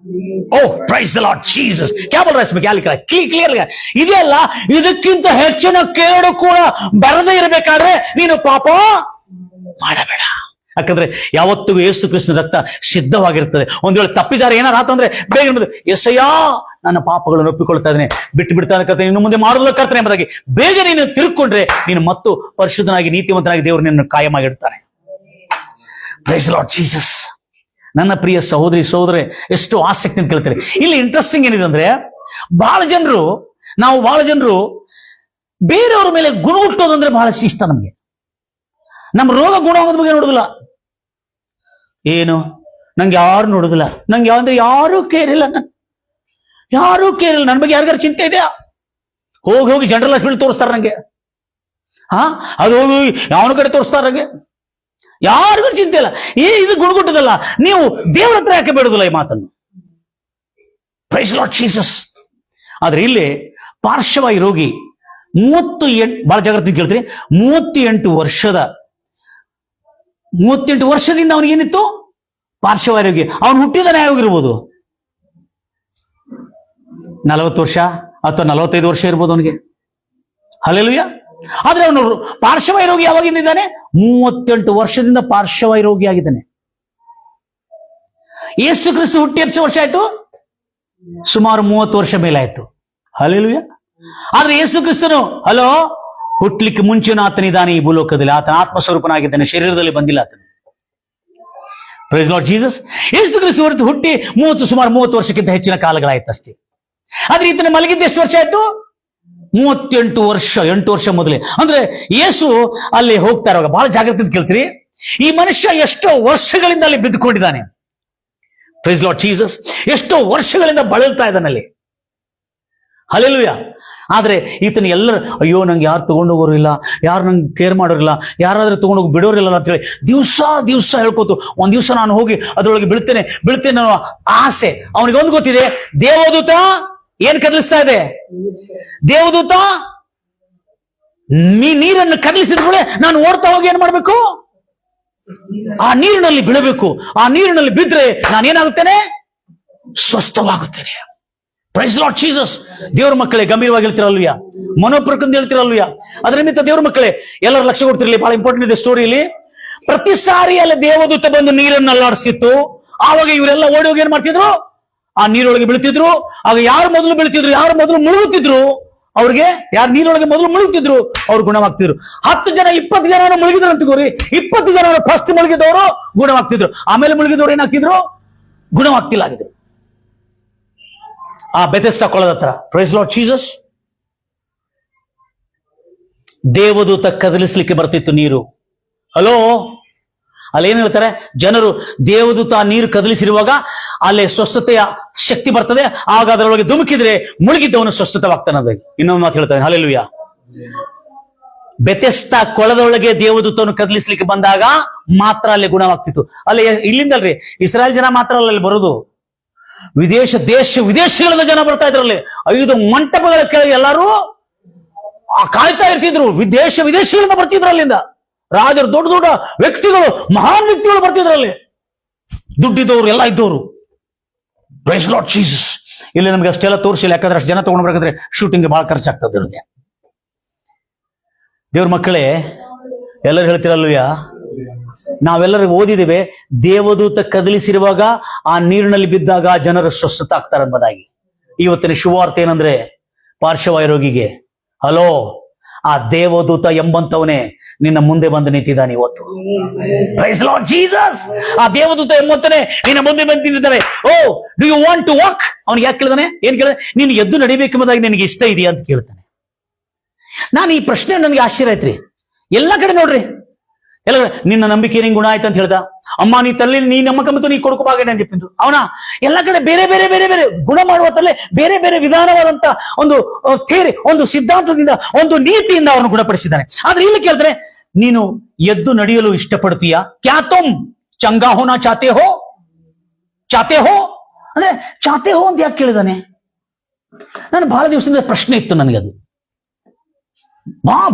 Oh praise the Lord Jesus. Clear ಇದೆಯಲ್ಲ, ಇದಕ್ಕಿಂತ ಹೆಚ್ಚಿನ ಕೇಡು ಕೂಡ ಬರದೇ ಇರಬೇಕಾದ್ರೆ ನೀನು ಪಾಪ ಮಾಡಬೇಡ. ಯಾಕಂದ್ರೆ ಯಾವತ್ತಿಗೂ ಯೇಸು ಕ್ರಿಸ್ತನ ರಕ್ತ ಸಿದ್ಧವಾಗಿರ್ತದೆ. ಒಂದ್ ವೇಳೆ ತಪ್ಪಿದಾರ ಏನಾರ ಆತಂದ್ರೆ ಬೇಗ ಎಸಯ್ಯ, ನನ್ನ ಪಾಪಗಳನ್ನು ಒಪ್ಪಿಕೊಳ್ತಾ ಇದ್ದೇನೆ, ಬಿಟ್ಟು ಬಿಡ್ತಾ ಕರ್ತನೆ, ಇನ್ನು ಮುಂದೆ ಮಾಡೋದಲ್ಲ ಕರ್ತನೆ ಎಂಬುದಾಗಿ ಬೇಗ ನೀನು ತಿರುಕೊಂಡ್ರೆ ನೀನು ಮತ್ತು ಪರಿಶುದ್ಧನಾಗಿ ನೀತಿವಂತನಾಗಿ ದೇವರು ನಿನ್ನನ್ನು ಕಾಯಮಾಗಿಡ್ತಾನೆ. Price Lord Jesus. ನನ್ನ ಪ್ರಿಯ ಸಹೋದರೇ, ಎಷ್ಟು ಆಸಕ್ತಿ ಅಂತ ಕೇಳ್ತಾರೆ. ಇಲ್ಲಿ ಇಂಟ್ರೆಸ್ಟಿಂಗ್ ಏನಿದೆ ಅಂದ್ರೆ, ಬಹಳ ಜನರು ಬೇರೆಯವ್ರ ಮೇಲೆ ಗುಣ ಹುಟ್ಟೋದಂದ್ರೆ ಬಹಳ ಇಷ್ಟ. ನಮ್ಗೆ ನಮ್ಮ ರೋಗ ಗುಣ ಆಗೋದ್ರ ಬಗ್ಗೆ ನೋಡುದಿಲ್ಲ. ಏನು, ನಂಗೆ ಯಾರು ನೋಡುದಿಲ್ಲ, ನಂಗೆ ಯಾರೂ ಕೇರ್ ಇಲ್ಲ, ನನ್ನ ಬಗ್ಗೆ ಯಾರಿಗಾರು ಚಿಂತೆ ಇದೆಯಾ? ಹೋಗಿ ಜನರಲ್ ಹಾಸ್ಪಿಟಲ್ ತೋರಿಸ್ತಾರ ನಂಗೆ, ಅದು ಹೋಗಿ ಯಾವನ ಕಡೆ ತೋರಿಸ್ತಾರ ನಂಗೆ, ಯಾರಿಗೂ ಚಿಂತೆ ಇಲ್ಲ. ಇದು ಗುಣಗುಟ್ಟದಲ್ಲ. ನೀವು ದೇವರ ಹತ್ರ ಯಾಕೆ ಬೇಡುದಿಲ್ಲ ಈ ಮಾತನ್ನು? Praise Lord Jesus. ಆದ್ರೆ ಇಲ್ಲಿ ಪಾರ್ಶ್ವವಾಯು ರೋಗಿ 38, ಬಹಳ ಜಾಗ್ರತೆ ಕೇಳ್ತೀರಿ, 38 ವರ್ಷದಿಂದ ಅವನಿಗೇನಿತ್ತು? ಪಾರ್ಶ್ವವಾಯು ರೋಗಿ. ಅವನು ಹುಟ್ಟಿದಾನೆ ಯಾವಾಗಿರ್ಬೋದು? 40 ವರ್ಷ ಅಥವಾ 45 ವರ್ಷ ಇರ್ಬೋದು ಅವನಿಗೆ. ಹಲ್ಲೆಲೂಯಾ. ಆದ್ರೆ ಅವನು ಪಾರ್ಶ್ವವಾಯು ರೋಗಿ ಯಾವಾಗಿಂದ ಇದ್ದಾನೆ? 38 ವರ್ಷದಿಂದ ಪಾರ್ಶ್ವವಾಯು ರೋಗಿ ಆಗಿದ್ದಾನೆ. ಯೇಸು ಕ್ರಿಸ್ತ ಹುಟ್ಟಿ ಎಷ್ಟು ವರ್ಷ ಆಯ್ತು? ಸುಮಾರು 30 ವರ್ಷ ಮೇಲಾಯ್ತು. ಹಲ್ಲೆಲೂಯಾ. ಆದ್ರೆ ಯೇಸು ಕ್ರಿಸ್ತನು ಹುಟ್ಲಿಕ್ಕೆ ಮುಂಚೆನೂ ಆತನಿದ್ದಾನೆ ಈ ಭೂಲೋಕದಲ್ಲಿ. ಆತನ ಆತ್ಮಸ್ವರೂಪನಾಗಿದ್ದಾನೆ, ಶರೀರದಲ್ಲಿ ಬಂದಿಲ್ಲ ಆತನು. Price Lord Jesus. Yesu Krista ಹುಟ್ಟಿ ಸುಮಾರು 30 ವರ್ಷಕ್ಕಿಂತ ಹೆಚ್ಚಿನ ಕಾಲಗಳಾಯ್ತು ಅಷ್ಟೇ. ಆದ್ರೆ ಈತನ ಮಲಗಿದ್ದ ಎಷ್ಟು ವರ್ಷ ಆಯ್ತು? 38 ವರ್ಷ. 8 ವರ್ಷ ಮೊದಲೇ. ಅಂದ್ರೆ ಯೇಸು ಅಲ್ಲಿ ಹೋಗ್ತಾ ಇರುವಾಗ ಬಹಳ ಜಾಗ್ರತೆ ಕೇಳ್ತೀರಿ, ಈ ಮನುಷ್ಯ ಎಷ್ಟೋ ವರ್ಷಗಳಿಂದ ಅಲ್ಲಿ ಬಿದ್ದುಕೊಂಡಿದ್ದಾನೆ. Price Lord Jesus. ಎಷ್ಟೋ ವರ್ಷಗಳಿಂದ ಬಳಲ್ತಾ ಇದ್ದಾನಲ್ಲಿ. ಹಲ್ಲೆಲೂಯಾ. ಆದ್ರೆ ಈತನ ಎಲ್ಲರೂ, ಅಯ್ಯೋ ನಂಗೆ ಯಾರು ತಗೊಂಡೋಗೋರು ಇಲ್ಲ, ಯಾರು ನಂಗೆ ಕೇರ್ ಮಾಡೋರಿಲ್ಲ, ಯಾರಾದ್ರೂ ತಗೊಂಡೋಗಿ ಬಿಡೋರಿಲ್ಲ ಅಂತೇಳಿ ದಿವಸ ಹೇಳ್ಕೋತು. ಒಂದ್ ದಿವಸ ನಾನು ಹೋಗಿ ಅದ್ರೊಳಗೆ ಬೀಳ್ತೇನೆ ಅನ್ನೋ ಆಸೆ ಅವನಿಗೆ. ಒಂದು ಗೊತ್ತಿದೆ, ದೇವದೂತ ಏನ್ ಕದಲಿಸ್ತಾ ಇದೆ? ದೇವದೂತ ನೀರನ್ನು ಕದಲಿಸಿದ ಕೂಡ ನಾನು ಓಡ್ತಾ ಹೋಗಿ ಏನ್ ಮಾಡ್ಬೇಕು? ಆ ನೀರಿನಲ್ಲಿ ಬೀಳಬೇಕು. ಆ ನೀರಿನಲ್ಲಿ ಬಿದ್ರೆ ನಾನೇನಾಗುತ್ತೇನೆ? ಸ್ವಸ್ಥವಾಗುತ್ತೇನೆ. Praise Lord Jesus. ದೇವ್ರ ಮಕ್ಕಳೇ, ಗಂಭೀರವಾಗಿ ಹೇಳ್ತಿರಲ್ವಿಯಾ? ಮನೋಪ್ರಕಂದ ಹೇಳ್ತಿರಲ್ವಿಯಾ? ಅದರ ನಿಮಿತ್ತ ದೇವ್ರ ಮಕ್ಕಳೇ ಎಲ್ಲರೂ ಲಕ್ಷ್ಯ ಕೊಡ್ತಿರಲಿ. ಬಹಳ ಇಂಪಾರ್ಟೆಂಟ್ ಇದೆ ಸ್ಟೋರಿಯಲ್ಲಿ. ಪ್ರತಿ ಸಾರಿ ಅಲ್ಲಿ ದೇವದೂತ ಬಂದು ನೀರನ್ನು ಅಲ್ಲಾಡಿಸ್ತಿತ್ತು. ಆವಾಗ ಇವರೆಲ್ಲ ಓಡಿ ಹೋಗಿ ಏನ್ ಮಾಡ್ತಿದ್ರು? ಆ ನೀರೊಳಗೆ ಬೀಳ್ತಿದ್ರು. ಆಗ ಯಾರು ಮೊದಲು ಬೀಳ್ತಿದ್ರು, ಯಾರು ಮೊದಲು ಮುಳುಗುತ್ತಿದ್ರು, ಅವ್ರಿಗೆ ಯಾರು ನೀರೊಳಗೆ ಮೊದಲು ಮುಳುಗುತ್ತಿದ್ರು ಅವ್ರು ಗುಣವಾಗ್ತಿದ್ರು. 10 ಜನ 20 ಜನ ಮುಳುಗಿದ್ರು ಅಂತಿಗೋರಿ. 20 ಜನ ಫಸ್ಟ್ ಮುಳುಗಿದವರು ಗುಣವಾಗ್ತಿದ್ರು. ಆಮೇಲೆ ಮುಳುಗಿದವರು ಏನಾಗ್ತಿದ್ರು? ಗುಣವಾಗ್ತಿಲ್ಲ ಆಗಿದ್ರು. ಆ ಬೆಥೆಸ್ದಾ ಕೊಳದ ಹತ್ರ. Praise Lord Jesus. ದೇವದೂತ ಕದಲಿಸ್ಲಿಕ್ಕೆ ಬರ್ತಿತ್ತು ನೀರು. ಹಲೋ, ಅಲ್ಲಿ ಏನ್ ಹೇಳ್ತಾರೆ ಜನರು? ದೇವದೂತ ನೀರು ಕದಲಿಸಿರುವಾಗ ಅಲ್ಲೇ ಸ್ವಸ್ಥತೆಯ ಶಕ್ತಿ ಬರ್ತದೆ. ಆಗ ಅದರೊಳಗೆ ಧುಮುಕಿದ್ರೆ ಮುಳುಗಿದ್ದವನು ಸ್ವಸ್ಥವಾಗ್ತಾನೆ. ಇನ್ನೊಂದು ಮಾತು ಹೇಳ್ತಾನೆ, ಹಲ್ಲೆಲೂಯಾ. ಬೆಥೆಸ್ದಾ ಕೊಳದೊಳಗೆ ದೇವದೂತವನ್ನು ಕದಲಿಸ್ಲಿಕ್ಕೆ ಬಂದಾಗ ಮಾತ್ರ ಅಲ್ಲಿ ಗುಣವಾಗ್ತಿತ್ತು. ಅಲ್ಲಿ ಇಲ್ಲಿಂದಲ್ರಿ, ಇಸ್ರಾಯೇಲ್ ಜನ ಮಾತ್ರ ಅಲ್ಲಿ ಬರುದು. ವಿದೇಶಗಳಿಂದ ಜನ ಬರ್ತಾ ಇದ್ರಲ್ಲಿ. 5 ಮಂಟಪಗಳ ಕೆಳಗೆ ಎಲ್ಲರೂ ಕಾಯ್ತಾ ಇರ್ತಿದ್ರು. ವಿದೇಶಗಳಿಂದ ಬರ್ತಿದ್ರು. ಅಲ್ಲಿಂದ ರಾಜರು, ದೊಡ್ಡ ದೊಡ್ಡ ವ್ಯಕ್ತಿಗಳು, ಮಹಾನ್ ವ್ಯಕ್ತಿಗಳು ಬರ್ತಿದ್ರಲ್ಲಿ. ದುಡ್ಡಿದ್ದವರು ಎಲ್ಲ ಇದ್ದವರು. Praise Lord Jesus. ಇಲ್ಲಿ ನಮ್ಗೆ ಅಷ್ಟೆಲ್ಲ ತೋರಿಸಿಲ್ಲ, ಯಾಕಂದ್ರೆ ಅಷ್ಟು ಜನ ತಗೊಂಡು ಬರ್ಬೇಕಾದ್ರೆ ಶೂಟಿಂಗ್ ಬಹಳ ಖರ್ಚಾಗ್ತದೆ ಇವ್ರಿಗೆ. ದೇವ್ರ ಮಕ್ಕಳೇ, ಎಲ್ಲರೂ ಹೇಳ್ತಿರಲ್ವಯ್ಯ, ನಾವೆಲ್ಲರೂ ಓದಿದ್ದೇವೆ ದೇವದೂತ ಕದಲಿಸಿರುವಾಗ ಆ ನೀರಿನಲ್ಲಿ ಬಿದ್ದಾಗ ಜನರು ಸ್ವಸ್ಥತ ಆಗ್ತಾರೆ ಎಂಬುದಾಗಿ. ಇವತ್ತಿನ ಶುಭವಾರ್ತೆ ಏನಂದ್ರೆ, ಪಾರ್ಶ್ವವಾಯು ರೋಗಿಗೆ ಹಲೋ, ಆ ದೇವದೂತ ಎಂಬಂತವನೇ ನಿನ್ನ ಮುಂದೆ ಬಂದು ನಿಂತಿದ್ದಾನೆ ಇವತ್ತು. Praise Lord Jesus. ಆ ದೇವದೂತ ಎಂಬಂತನೇ ನಿನ್ನ ಮುಂದೆ ಬಂದು ನಿಂತಿದ್ದಾನೆ. Oh, do you want to walk? ಅವನಿಗೆ ಯಾಕೆ ಕೇಳಿದಾನೆ? ಏನ್ ಕೇಳಿದ? ನೀನು ಎದ್ದು ನಡಿಬೇಕೆಂಬುದಾಗಿ ನಿನಗೆ ಇಷ್ಟ ಇದೆಯಾ ಅಂತ ಕೇಳ್ತಾನೆ. ನಾನು ಈ ಪ್ರಶ್ನೆ ನನಗೆ ಆಶ್ಚರ್ಯ ಆಯ್ತ್ರಿ. ಎಲ್ಲ ಕಡೆ ನೋಡ್ರಿ, ಎಲ್ಲ ನಿನ್ನ ನಂಬಿಕೆ ನಿಂಗೆ ಗುಣ ಆಯ್ತು ಅಂತ ಹೇಳ್ದ. ಅಮ್ಮ ನೀ ತಲ್ಲಿ ನೀ ನಮ್ಮಕಂಬತ್ತು ನೀ ಕೊಡ್ಕೋಬಾಗ ಅಂತ చెప్పిండు. ಅವನ ಎಲ್ಲ ಕಡೆ ಬೇರೆ ಬೇರೆ ಬೇರೆ ಬೇರೆ ಗುಣ ಮಾಡುವ ತಲೆ ಬೇರೆ ಬೇರೆ ವಿಧಾನವಾದಂತ ಒಂದು ಥಿಯರಿ, ಒಂದು ಸಿದ್ಧಾಂತದಿಂದ, ಒಂದು ನೀತಿಯಿಂದ ಅವನು ಗುಣಪಡಿಸಿದ್ದಾನೆ. ಆದ್ರೆ ಇಲ್ಲಿ ಕೇಳ್ತಾರೆ, ನೀನು ಎದ್ದು ನಡೆಯಲು ಇಷ್ಟಪಡ್ತೀಯಾ? ಕ್ಯಾ ತುಮ್ ಚಂಗಾ ಹೋನಾ ಚಾತೆ ಹೋ? ಚಾತೆ ಹೋ ಅಂದ್ರೆ ಚಾತೆ ಹೋ ಅಂತ ಯಾಕೆ ಕೇಳಿದಾನೆ? ನಾನು ಬಹಳ ದಿವಸದಿಂದ ಪ್ರಶ್ನೆ ಇತ್ತು ನನಗೆ. ಅದು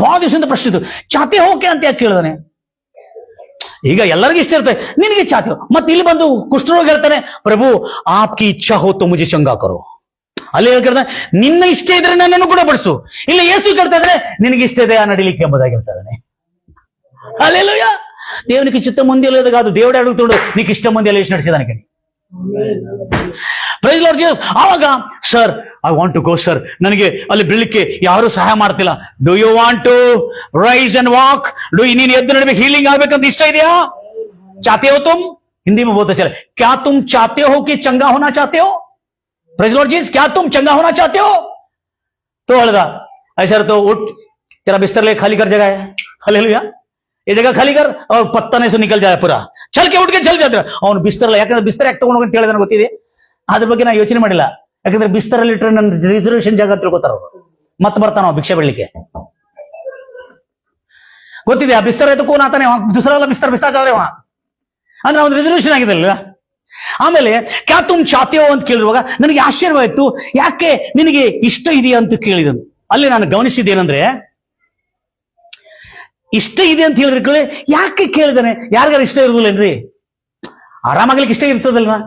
ಬಹಳ ದಿವಸದಿಂದ ಪ್ರಶ್ನೆ ಇತ್ತು, ಚಾತೆ ಹೋಕೆ ಅಂತ ಯಾಕೆ ಕೇಳಿದಾನೆ? ಈಗ ಎಲ್ಲರಿಗೂ ಇಷ್ಟ ಇರ್ತದೆ, ನಿನಗೆ ಚಾತೆ ಹೋ. ಮತ್ತೆ ಇಲ್ಲಿ ಬಂದು ಕುಷ್ಠರೋಗಿ ಹೇಳ್ತಾನೆ, ಪ್ರಭು ಆಪ್ಕಿ ಇಚ್ಛಾ ಹೋ ತೋ ಮುಜೆ ಚಂಗಾ ಕರೋ. ಅಲ್ಲಿ ಹೇಳ್ತಾನೆ, ನಿನ್ನ ಇಷ್ಟ ಇದ್ರೆ ನನ್ನನ್ನು ಗುಣಪಡಿಸು. ಇಲ್ಲಿ ಯೇಸು ಕೇಳ್ತಾ ಇದ್ರೆ, ನಿನಗೆ ಇಷ್ಟ ಇದೆ ಆ ನಡಿಲಿಕ್ಕೆ ಎಂಬುದಾಗಿ ಹೇಳ್ತಾನೆ. ಹಲ್ಲೆಲೂಯಾ. దేవునికి చిత్తం ఉంది లేదు కాదు, దేవుడు అడుగుతాడు నీకు ఇష్టం ఉంది లేచి నడిచేదానికని. Praise Lord Jesus. ಆವಾಗ sir I want to go sir, ನನಗೆ ಅಲ್ಲಿ ಬೀಳಲಿಕ್ಕೆ ಯಾರು ಸಹಾಯ ಮಾಡ್ತಿಲ್ಲ. Do you want to rise and walk? ನೀನು ಎದ್ದು ನಡಬೇಕು, ಹೀಲಿಂಗ್ ಆಗ್ಬೇಕಂತ ಇಷ್ಟ ಇದೆಯಾ? ಚಾತೆ ಹೋ ತುಮ್? ಹಿಂದಿ में बहुत अच्छा है, क्या तुम चाहते हो कि चंगा होना चाहते हो? प्रेज़ लॉर्ड जीसस, क्या तुम चंगा होना चाहते हो? तो हल्दा ऐसा तो उठ, तेरा बिस्तर ले, खाली कर जगह है. हालेलुया. ये जगह खाली कर और पत्ता नहीं से निकल जाए पूरा. चल के उठ के चल जाते ಅವನು ಬಿಸ್ತರಲ್ಲ. ಯಾಕಂದ್ರೆ ಬಿಸ್ತರ ಯಾಕೆ ತಗೊಂಡು ಅಂತ ಹೇಳಿದ್ರೆ ಗೊತ್ತಿದೆ. ಅದ್ರ ಬಗ್ಗೆ ನಾ ಯೋಚನೆ ಮಾಡಿಲ್ಲ. ಯಾಕಂದ್ರೆ ಬಿಸ್ತರಲ್ಲಿ ಇಟ್ಟರೆ ನನ್ನ ರಿಸರ್ವೇಶನ್ ಜಾಗ ತಿಳ್ಕೊತಾರ ಅವರು. ಮತ್ತೆ ಬರ್ತಾನ ಭಿಕ್ಷೆ ಬಿಡ್ಲಿಕ್ಕೆ. ಗೊತ್ತಿದೆ ಆ ಬಿಸ್ತರ ಎತ್ತು ಕೋನ್ ಆತಾನೆ ದುಸರಲ್ಲ ಬಿಸ್ತರ ಜಾವ ಅಂದ್ರೆ ಅವ್ನು ರಿಸರ್ವೇಶನ್ ಆಗಿದೆ ಅಲ್ವಾ. ಆಮೇಲೆ ಕ್ಯಾ ತುಮ್ ಚಾತೆ ಹೋ ಅಂತ ಕೇಳಿರುವಾಗ ನನಗೆ ಆಶ್ಚರ್ಯವಾಯ್ತು. ಯಾಕೆ ನಿನಗೆ ಇಷ್ಟ ಇದೆಯಾ ಅಂತ ಕೇಳಿದನು. ಅಲ್ಲಿ ನಾನು ಗಮನಿಸಿದ್ದೇನೆಂದ್ರೆ, ಇಷ್ಟ ಇದೆ ಅಂತ ಹೇಳಿದ್ರೆ ಯಾಕೆ ಕೇಳಿದಾನೆ? ಯಾರಿಗಾರು ಇಷ್ಟ ಇರುದಿಲ್ಲೇನ್ರಿ? ಆರಾಮಾಗ್ಲಿಕ್ಕೆ ಇಷ್ಟ ಇರ್ತದಲ್ವಾ?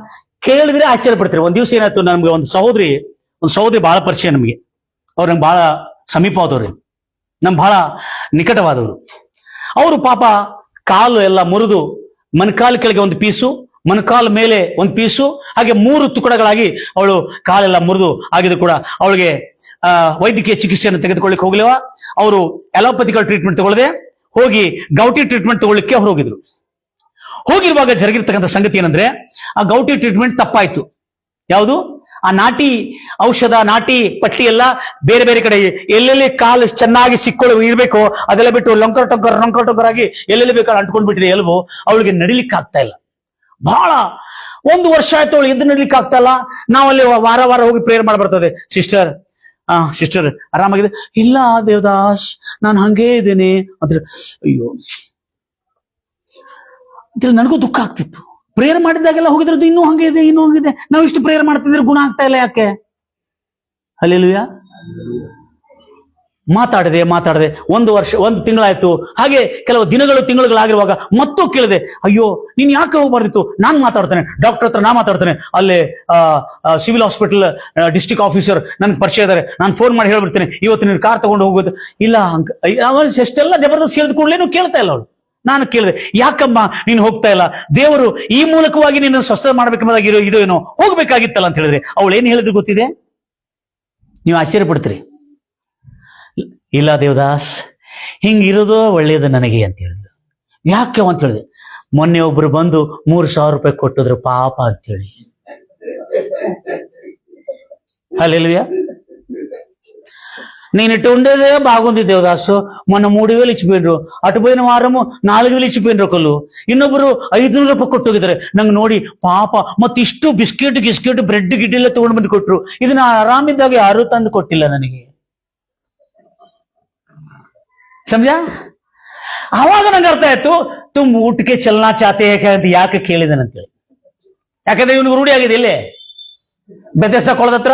ಕೇಳಿದ್ರೆ ಆಶ್ಚರ್ಯ ಪಡ್ತೀರಿ. ಒಂದ್ ದಿವಸ ಏನಾಯ್ತು, ನಮ್ಗೆ ಒಂದು ಸಹೋದರಿ ಬಹಳ ಪರಿಚಯ ನಮಗೆ. ಅವ್ರು ನಂಗೆ ಬಹಳ ಸಮೀಪವಾದವ್ರಿ, ನಮ್ ಬಹಳ ನಿಕಟವಾದವರು. ಅವರು ಪಾಪ ಕಾಲು ಎಲ್ಲ ಮುರಿದು, ಮನ್ಕಾಲ್ ಕೆಳಗೆ ಒಂದು ಪೀಸು, ಮನ್ಕಾಲ್ ಮೇಲೆ ಒಂದು ಪೀಸು, ಹಾಗೆ 3 ತುಕಡಗಳಾಗಿ ಅವಳು ಕಾಲೆಲ್ಲ ಮುರಿದು ಆಗಿದ್ದು ಕೂಡ ಅವಳಿಗೆ ವೈದ್ಯಕೀಯ ಚಿಕಿತ್ಸೆಯನ್ನು ತೆಗೆದುಕೊಳ್ಳಿಕ್ಕೆ ಹೋಗ್ಲಿವ. ಅವರು ಅಲೋಪತಿಕಲ್ ಟ್ರೀಟ್ಮೆಂಟ್ ತಗೊಳ್ಳದೆ ಹೋಗಿ ಗೌಟಿ ಟ್ರೀಟ್ಮೆಂಟ್ ತಗೊಳ್ಳಿಕ್ಕೆ ಅವ್ರು ಹೋಗಿದ್ರು. ಹೋಗಿರುವಾಗ ಜರುಗಿರ್ತಕ್ಕಂಥ ಸಂಗತಿ ಏನಂದ್ರೆ, ಆ ಗೌಟಿ ಟ್ರೀಟ್ಮೆಂಟ್ ತಪ್ಪಾಯ್ತು. ಯಾವುದು? ಆ ನಾಟಿ ಔಷಧ, ನಾಟಿ ಪಟ್ಟಿ ಎಲ್ಲ ಬೇರೆ ಬೇರೆ ಕಡೆ ಎಲ್ಲೆಲ್ಲಿ ಕಾಲು ಚೆನ್ನಾಗಿ ಇರ್ಬೇಕು ಅದೆಲ್ಲ ಬಿಟ್ಟು ಲೊಂಕರ್ ಟೊಂಕರ್ ಆಗಿ ಎಲ್ಲೆಲ್ಲಿ ಬೇಕಾದ್ರೆ ಅಂಟ್ಕೊಂಡ್ ಬಿಟ್ಟಿದೆ ಎಲ್ಬು. ಅವಳಿಗೆ ನಡಿಲಿಕ್ಕೆ ಆಗ್ತಾ ಇಲ್ಲ. ಬಹಳ 1 ವರ್ಷ ಆಯ್ತು ಅವಳು ಎದ್ದು ನಡಿಲಿಕ್ಕೆ ಆಗ್ತಾ ಇಲ್ಲ. ನಾವಲ್ಲಿ ವಾರ ಹೋಗಿ ಪ್ರೇಯರ್ ಮಾಡಿ ಬರ್ತದೆ. ಸಿಸ್ಟರ್ ಆರಾಮಾಗಿದೆ? ಇಲ್ಲ ದೇವದಾಸ್, ನಾನು ಹಂಗೇ ಇದ್ದೇನೆ ಅಂದ್ರೆ, ಅಯ್ಯೋ ಅಂತೇಳಿ ನನಗೂ ದುಃಖ ಆಗ್ತಿತ್ತು. ಪ್ರೇಯರ್ ಮಾಡಿದಾಗೆಲ್ಲ ಹೋಗಿದ್ರದ್ದು ಇನ್ನೂ ಹಂಗಿದೆ. ನಾವು ಇಷ್ಟು ಪ್ರೇಯರ್ ಮಾಡ್ತಿದ್ರೆ ಗುಣ ಆಗ್ತಾ ಇಲ್ಲ ಯಾಕೆ? ಹಲ್ಲೆಲೂಯಾ. ಮಾತಾಡದೆ ಒಂದು ತಿಂಗಳಾಯ್ತು. ಹಾಗೆ ಕೆಲವು ತಿಂಗಳುಗಳಾಗಿರುವಾಗ ಮತ್ತೂ ಕೇಳಿದೆ, ಅಯ್ಯೋ ನೀನ್ ಯಾಕೆ ಹೋಗ್ಬಾರ್ದಿತ್ತು, ನಾನ್ ಮಾತಾಡ್ತೇನೆ, ಡಾಕ್ಟರ್ ಹತ್ರ ನಾ ಮಾತಾಡ್ತೇನೆ, ಅಲ್ಲೇ ಸಿವಿಲ್ ಹಾಸ್ಪಿಟಲ್ ಡಿಸ್ಟ್ರಿಕ್ಟ್ ಆಫೀಸರ್ ನನ್ಗೆ ಪರಿಚಯ ಇದ್ದಾರೆ, ನಾನು ಫೋನ್ ಮಾಡಿ ಹೇಳ್ಬಿಡ್ತೇನೆ, ಇವತ್ತು ನೀನು ಕಾರ್ ತಗೊಂಡು ಹೋಗೋದು. ಇಲ್ಲ ಅವನು ಎಷ್ಟೆಲ್ಲ ಜಬರ್ದಸ್ತ್ ಹೇಳಿದ ಕೂಡಲೇನು ಕೇಳ್ತಾ ಇಲ್ಲ ಅವಳು. ನಾನು ಕೇಳಿದೆ, ಯಾಕಮ್ಮ ನೀನು ಹೋಗ್ತಾ ಇಲ್ಲ, ದೇವರು ಈ ಮೂಲಕವಾಗಿ ನೀನು ಸ್ವಸ್ಥ ಮಾಡ್ಬೇಕೆಂಬುದಾಗಿರೋ ಇದು ಏನೋ ಹೋಗ್ಬೇಕಾಗಿತ್ತಲ್ಲ ಅಂತ ಹೇಳಿದ್ರೆ ಅವಳು ಏನ್ ಹೇಳಿದ್ರು ಗೊತ್ತಿದೆ? ನೀವು ಆಶ್ಚರ್ಯ ಪಡ್ತೀರಿ. ಇಲ್ಲ ದೇವದಾಸ್, ಹಿಂಗಿರೋದು ಒಳ್ಳೇದು ನನಗೆ ಅಂತ ಹೇಳಿದ್ರು. ಯಾಕೆ ಅಂತ ಹೇಳಿದೆ, ಮೊನ್ನೆ ಒಬ್ರು ಬಂದು 3,000 ರೂಪಾಯಿ ಕೊಟ್ಟಿದ್ರು ಪಾಪ ಅಂತೇಳಿ. హల్లెలూయా. నేను ఇటు ఉండేదే బాగుంది దేవదాసు, మొన్న 3,000 ఇచ్చిపోయినరు, అటు పోయిన వారము 4,000 ఇచ్చిపోయినరు ఒకళ్ళు, ಇನ್ನೊಬ್ಬರು 500 ರೂಪಾಯಿ ಕೊಟ್ಟೋಗಿದ್ದಾರೆ. ನಂಗೆ ನೋಡಿ ಪಾಪ, ಮತ್ತಿಷ್ಟು ಬಿಸ್ಕೆಟ್ ಬ್ರೆಡ್ ಗಿಡ್ಡೆಲ್ಲ ತಗೊಂಡು ಬಂದು ಕೊಟ್ರು. ಇದನ್ನ ಆರಾಮಿದ್ದಾಗ ಯಾರು ತಂದು ಕೊಟ್ಟಿಲ್ಲ ನನಗೆ. ಸಮಜಾ? ಆವಾಗ ನಂಗೆ ಅರ್ಥ ಆಯ್ತು, ತುಮ್ ಊಟಕ್ಕೆ ಚಲನಾ ಚಾತೆ ಅಂತ ಯಾಕೆ ಕೇಳಿದನಂತೇಳಿ. ಯಾಕಂದ್ರೆ ಇವನಿಗೆ ರೂಢಿ ಆಗಿದೆ. ಇಲ್ಲೇ ಬೆದೆಸ ಕೊಳದತ್ರ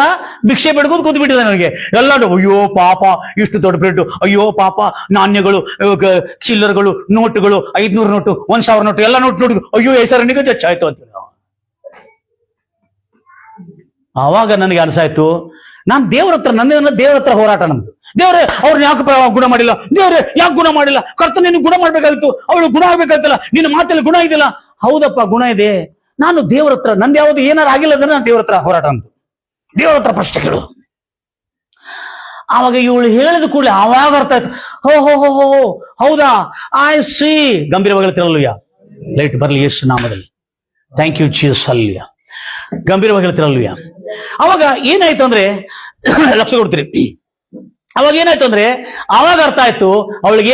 ಭಿಕ್ಷೆ ಬಿಡ್ಕೋದು ಕೂತ್ ಬಿಟ್ಟಿದೆ ನನಗೆ. ಎಲ್ಲ ಅಯ್ಯೋ ಪಾಪ, ಇಷ್ಟು ದೊಡ್ಡ ಬ್ರೆಡ್, ಅಯ್ಯೋ ಪಾಪ, ನಾಣ್ಯಗಳು, ಚಿಲ್ಲರ್ಗಳು, ನೋಟುಗಳು, 500 ನೋಟು, 1,000 ನೋಟು, ಎಲ್ಲ ನೋಡಿದ್ರು, ಅಯ್ಯೋ ಹೆಸರನಿಗೆ ಜಚ್ಚಾಯ್ತು ಅಂತ. ಆವಾಗ ನನಗೆ ಅನ್ಸಾಯ್ತು, ನಾನು ದೇವ್ರ ಹತ್ರ ಹೋರಾಟ ನಮ್ದು. ದೇವ್ರೆ ಅವ್ರನ್ನ ಯಾಕೆ ಗುಣ ಮಾಡಿಲ್ಲ, ದೇವ್ರೆ ಯಾಕೆ ಗುಣ ಮಾಡಿಲ್ಲ, ಕರ್ತನ ನೀನು ಗುಣ ಮಾಡ್ಬೇಕಾಗಿತ್ತು, ಅವಳು ಗುಣ ಆಗ್ಬೇಕಾಯ್ತಲ್ಲ, ನಿನ್ನ ಮಾತಲ್ಲಿ ಗುಣ ಇದೆಯಲ್ಲ. ಹೌದಪ್ಪ, ಗುಣ ಇದೆ. ನಾನು ದೇವ್ರ ಹತ್ರ ನಂದು ಯಾವುದು ಏನಾರು ಆಗಿಲ್ಲ ಅಂದ್ರೆ ನಾನು ದೇವ್ರ ಹತ್ರ ಹೋರಾಟ ಅಂತು, ದೇವ್ರ ಹತ್ರ ಪ್ರಶ್ನೆ ಕೇಳು. ಆವಾಗ ಇವಳು ಹೇಳಿದ ಕೂಡಲೇ ಆವಾಗ ಅರ್ಥ ಆಯ್ತು, ಹೋ ಹೌದಾ, ಐ ಸಿ. ಗಂಭೀರವಾಗಿ ಹೇಳ್ತಿರಲ್ಲಯ್ಯ, ಲೈಟ್ ಬರ್ಲಿ ಯೇಸು ನಾಮದಲ್ಲಿ. Thank you Jesus. ಅಲ್ಲಯ್ಯ, ಗಂಭೀರವಾಗಿ ಹೇಳ್ತಿರಲ್ಲಯ್ಯ. ಅವಾಗ ಏನಾಯ್ತು ಅಂದ್ರೆ, ಲಕ್ಷ ಕೊಡ್ತೀರಿ, ಅವಾಗ ಏನಾಯ್ತು ಅಂದ್ರೆ, ಅವಾಗ ಅರ್ಥ ಆಯ್ತು ಅವಳಿಗೆ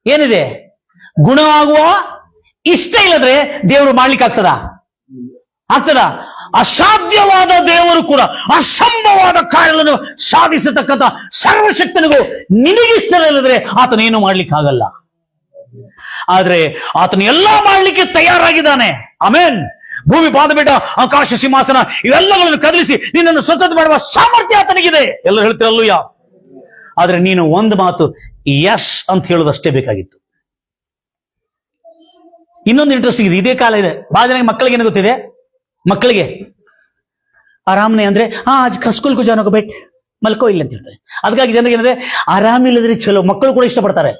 ಏನಿದೆ ಗುಣ ಆಗುವ ಇಷ್ಟ ಇಲ್ಲದ್ರೆ ದೇವರು ಮಾಡ್ಲಿಕ್ಕೆ ಆಗ್ತದ? ಅಸಾಧ್ಯವಾದ ದೇವರು ಕೂಡ ಅಸಂಭವವಾದ ಕಾರ್ಯಗಳನ್ನು ಸಾಧಿಸತಕ್ಕಂಥ ಸರ್ವಶಕ್ತನಿಗೂ ನಿನಗಿಷ್ಟ ಇಲ್ಲದ್ರೆ ಆತನೇನು ಮಾಡ್ಲಿಕ್ಕೆ ಆಗಲ್ಲ. ಆದ್ರೆ ಆತನ ಎಲ್ಲಾ ಮಾಡ್ಲಿಕ್ಕೆ ತಯಾರಾಗಿದ್ದಾನೆ. ಆಮೆನ್. ಭೂಮಿ ಪಾದಬೇಟ, ಆಕಾಶ ಸಿಂಹಾಸನ ಇವೆಲ್ಲಗಳನ್ನು ಕದಲಿಸಿ ನಿನ್ನನ್ನು ಸ್ವತಂತ್ರ ಮಾಡುವ ಸಾಮರ್ಥ್ಯ ಆತನಿಗಿದೆ. ಎಲ್ಲ ಹೇಳ್ತಿರಲ್ಲೂಯ್ಯ. ಆದ್ರೆ ನೀನು ಒಂದು ಮಾತು ಎಸ್ ಅಂತ ಹೇಳೋದಷ್ಟೇ ಬೇಕಾಗಿತ್ತು. ಇನ್ನೊಂದು ಇಂಟ್ರೆಸ್ಟ್ ಇದೆ, ಇದೇ ಕಾಲ ಇದೆ. ಬಹಳ ಜನ ಮಕ್ಕಳಿಗೆ ಏನು ಗೊತ್ತಿದೆ, ಮಕ್ಕಳಿಗೆ ಆರಾಮನೆ ಅಂದ್ರೆ ಸ್ಕೂಲ್ಗೂ ಜಾನೋಗ ಬೆಟ್ ಮಲ್ಕೋ ಇಲ್ಲ ಅಂತ ಹೇಳ್ತಾರೆ. ಅದಕ್ಕಾಗಿ ಜನರಿಗೆ ಏನಿದೆ, ಆರಾಮಿಲ್ಲದ್ರೆ ಚಲೋ. ಮಕ್ಕಳು ಕೂಡ ಇಷ್ಟಪಡ್ತಾರೆ.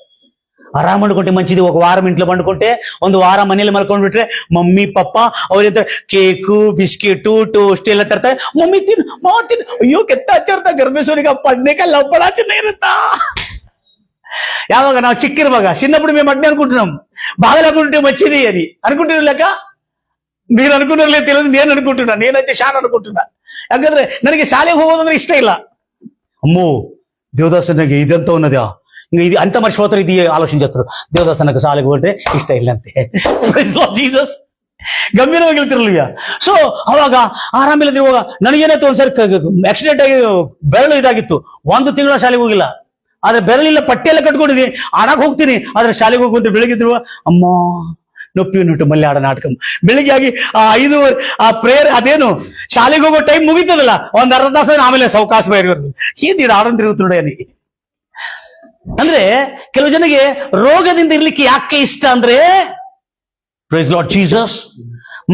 ಆರಾಮ್ ಮಾಡ್ಕೊಂಡೆ ಮಂಚಿದಿ, ఒక వారం ఇంట్లో పండుకుంటే ಒಂದು ವಾರ ಮನೇಲಿ ಮಲ್ಕೊಂಡ್ ಬಿಟ್ರೆ ಮಮ್ಮಿ ಪಪ್ಪ ಅವ್ರ ಕೇಕು ಬಿಸ್ಕೆಟು ಟೋಸ್ಟ್ ಎಲ್ಲ ತರ್ತಾರೆ. ಮಮ್ಮಿ ತಿನ್ ಅಯ್ಯೋ ಕೆತ್ತ ಹಚ್ಚಿರ್ತಾ ಗರ್ಭೇಶ್ವರಿಗೆ ಪಡ್ನೇಕ ಲಬ್ಬಳ ಚೆನ್ನಾಗಿರುತ್ತಾ. ಯಾವಾಗ ನಾವು ಚಿಕ್ಕಿರುವಾಗ చిన్నప్పుడు మేము అడ్డే అనుకుంటున్నాం, బాగా అనుకుంటే మంచిది అని అనుకుంటున్నాక మీరు అనుకున్నారులే తెలియదు, నేను అనుకుంటున్నా. నేనైతే ಶಾಲೆ అనుకుంటున్నా. ಯಾಕಂದ್ರೆ ನನಗೆ ಶಾಲೆಗೆ ಹೋಗೋದಂದ್ರೆ ಇಷ್ಟ ಇಲ್ಲ. అమ్మో దేవదాసనಗೆ ఇదంతా ఉన్నదా, ఇంకా ఇది అంత మర్చిపోతారు. ఇది ఆలోచన చేస్తారు, దేవదాసనకు ಶಾಲೆಗೆ ಹೋಗ್ರೆ ಇಷ್ಟ ಇಲ್ಲ ಅಂತೆ. ಜೀಸಸ್ ಗಂಭೀರವಾಗಿ ಹೇಳ್ತಿರಲಿಲ್ಲ. ಸೊ ಅವಾಗ ಆರಾಮಿಲ್ಲದಿರುವಾಗ ನನಗೇನಾಯ್ತು, ಒಂದ್ಸರಿ ಆಕ್ಸಿಡೆಂಟ್ ಆಗಿ ಬೆರಳು ಇದಾಗಿತ್ತು. 1 ತಿಂಗಳ ಶಾಲೆಗೆ ಹೋಗಿಲ್ಲ. ಆದ್ರೆ ಬೆರಳಿಲ್ಲ, ಪಟ್ಟಿ ಎಲ್ಲ ಕಟ್ಕೊಂಡಿದ್ದೀನಿ, ಆಡಕ್ ಹೋಗ್ತೀನಿ. ಆದ್ರೆ ಶಾಲೆಗೆ ಹೋಗುವಂತ ಬೆಳಿಗ್ಗೆ ಅಮ್ಮ ನೊಪ್ಪಿ ಉಂಟು ಮಲ್ಯಾಡ ನಾಟಕ. ಬೆಳಿಗ್ಗೆ ಆಗಿ 5 ಪ್ರೇಯರ್ ಅದೇನು ಶಾಲೆಗೆ ಹೋಗೋ ಟೈಮ್ ಮುಗಿತದಲ್ಲ, ಒಂದ್ ಅರ್ಧ ತಾಸ ಆಮೇಲೆ ಸವಕಾಶ ಬೈರ್ವರು ಏನ್ ಆಡನ್ ತಿರುಗುತ್ತ ನೋಡಿ. ಅಂದ್ರೆ ಕೆಲವು ಜನಗೆ ರೋಗದಿಂದ ಇರ್ಲಿಕ್ಕೆ ಯಾಕೆ ಇಷ್ಟ ಅಂದ್ರೆ, ಪ್ರೈಸ್ ಲಾರ್ಡ್ ಜೀಸಸ್,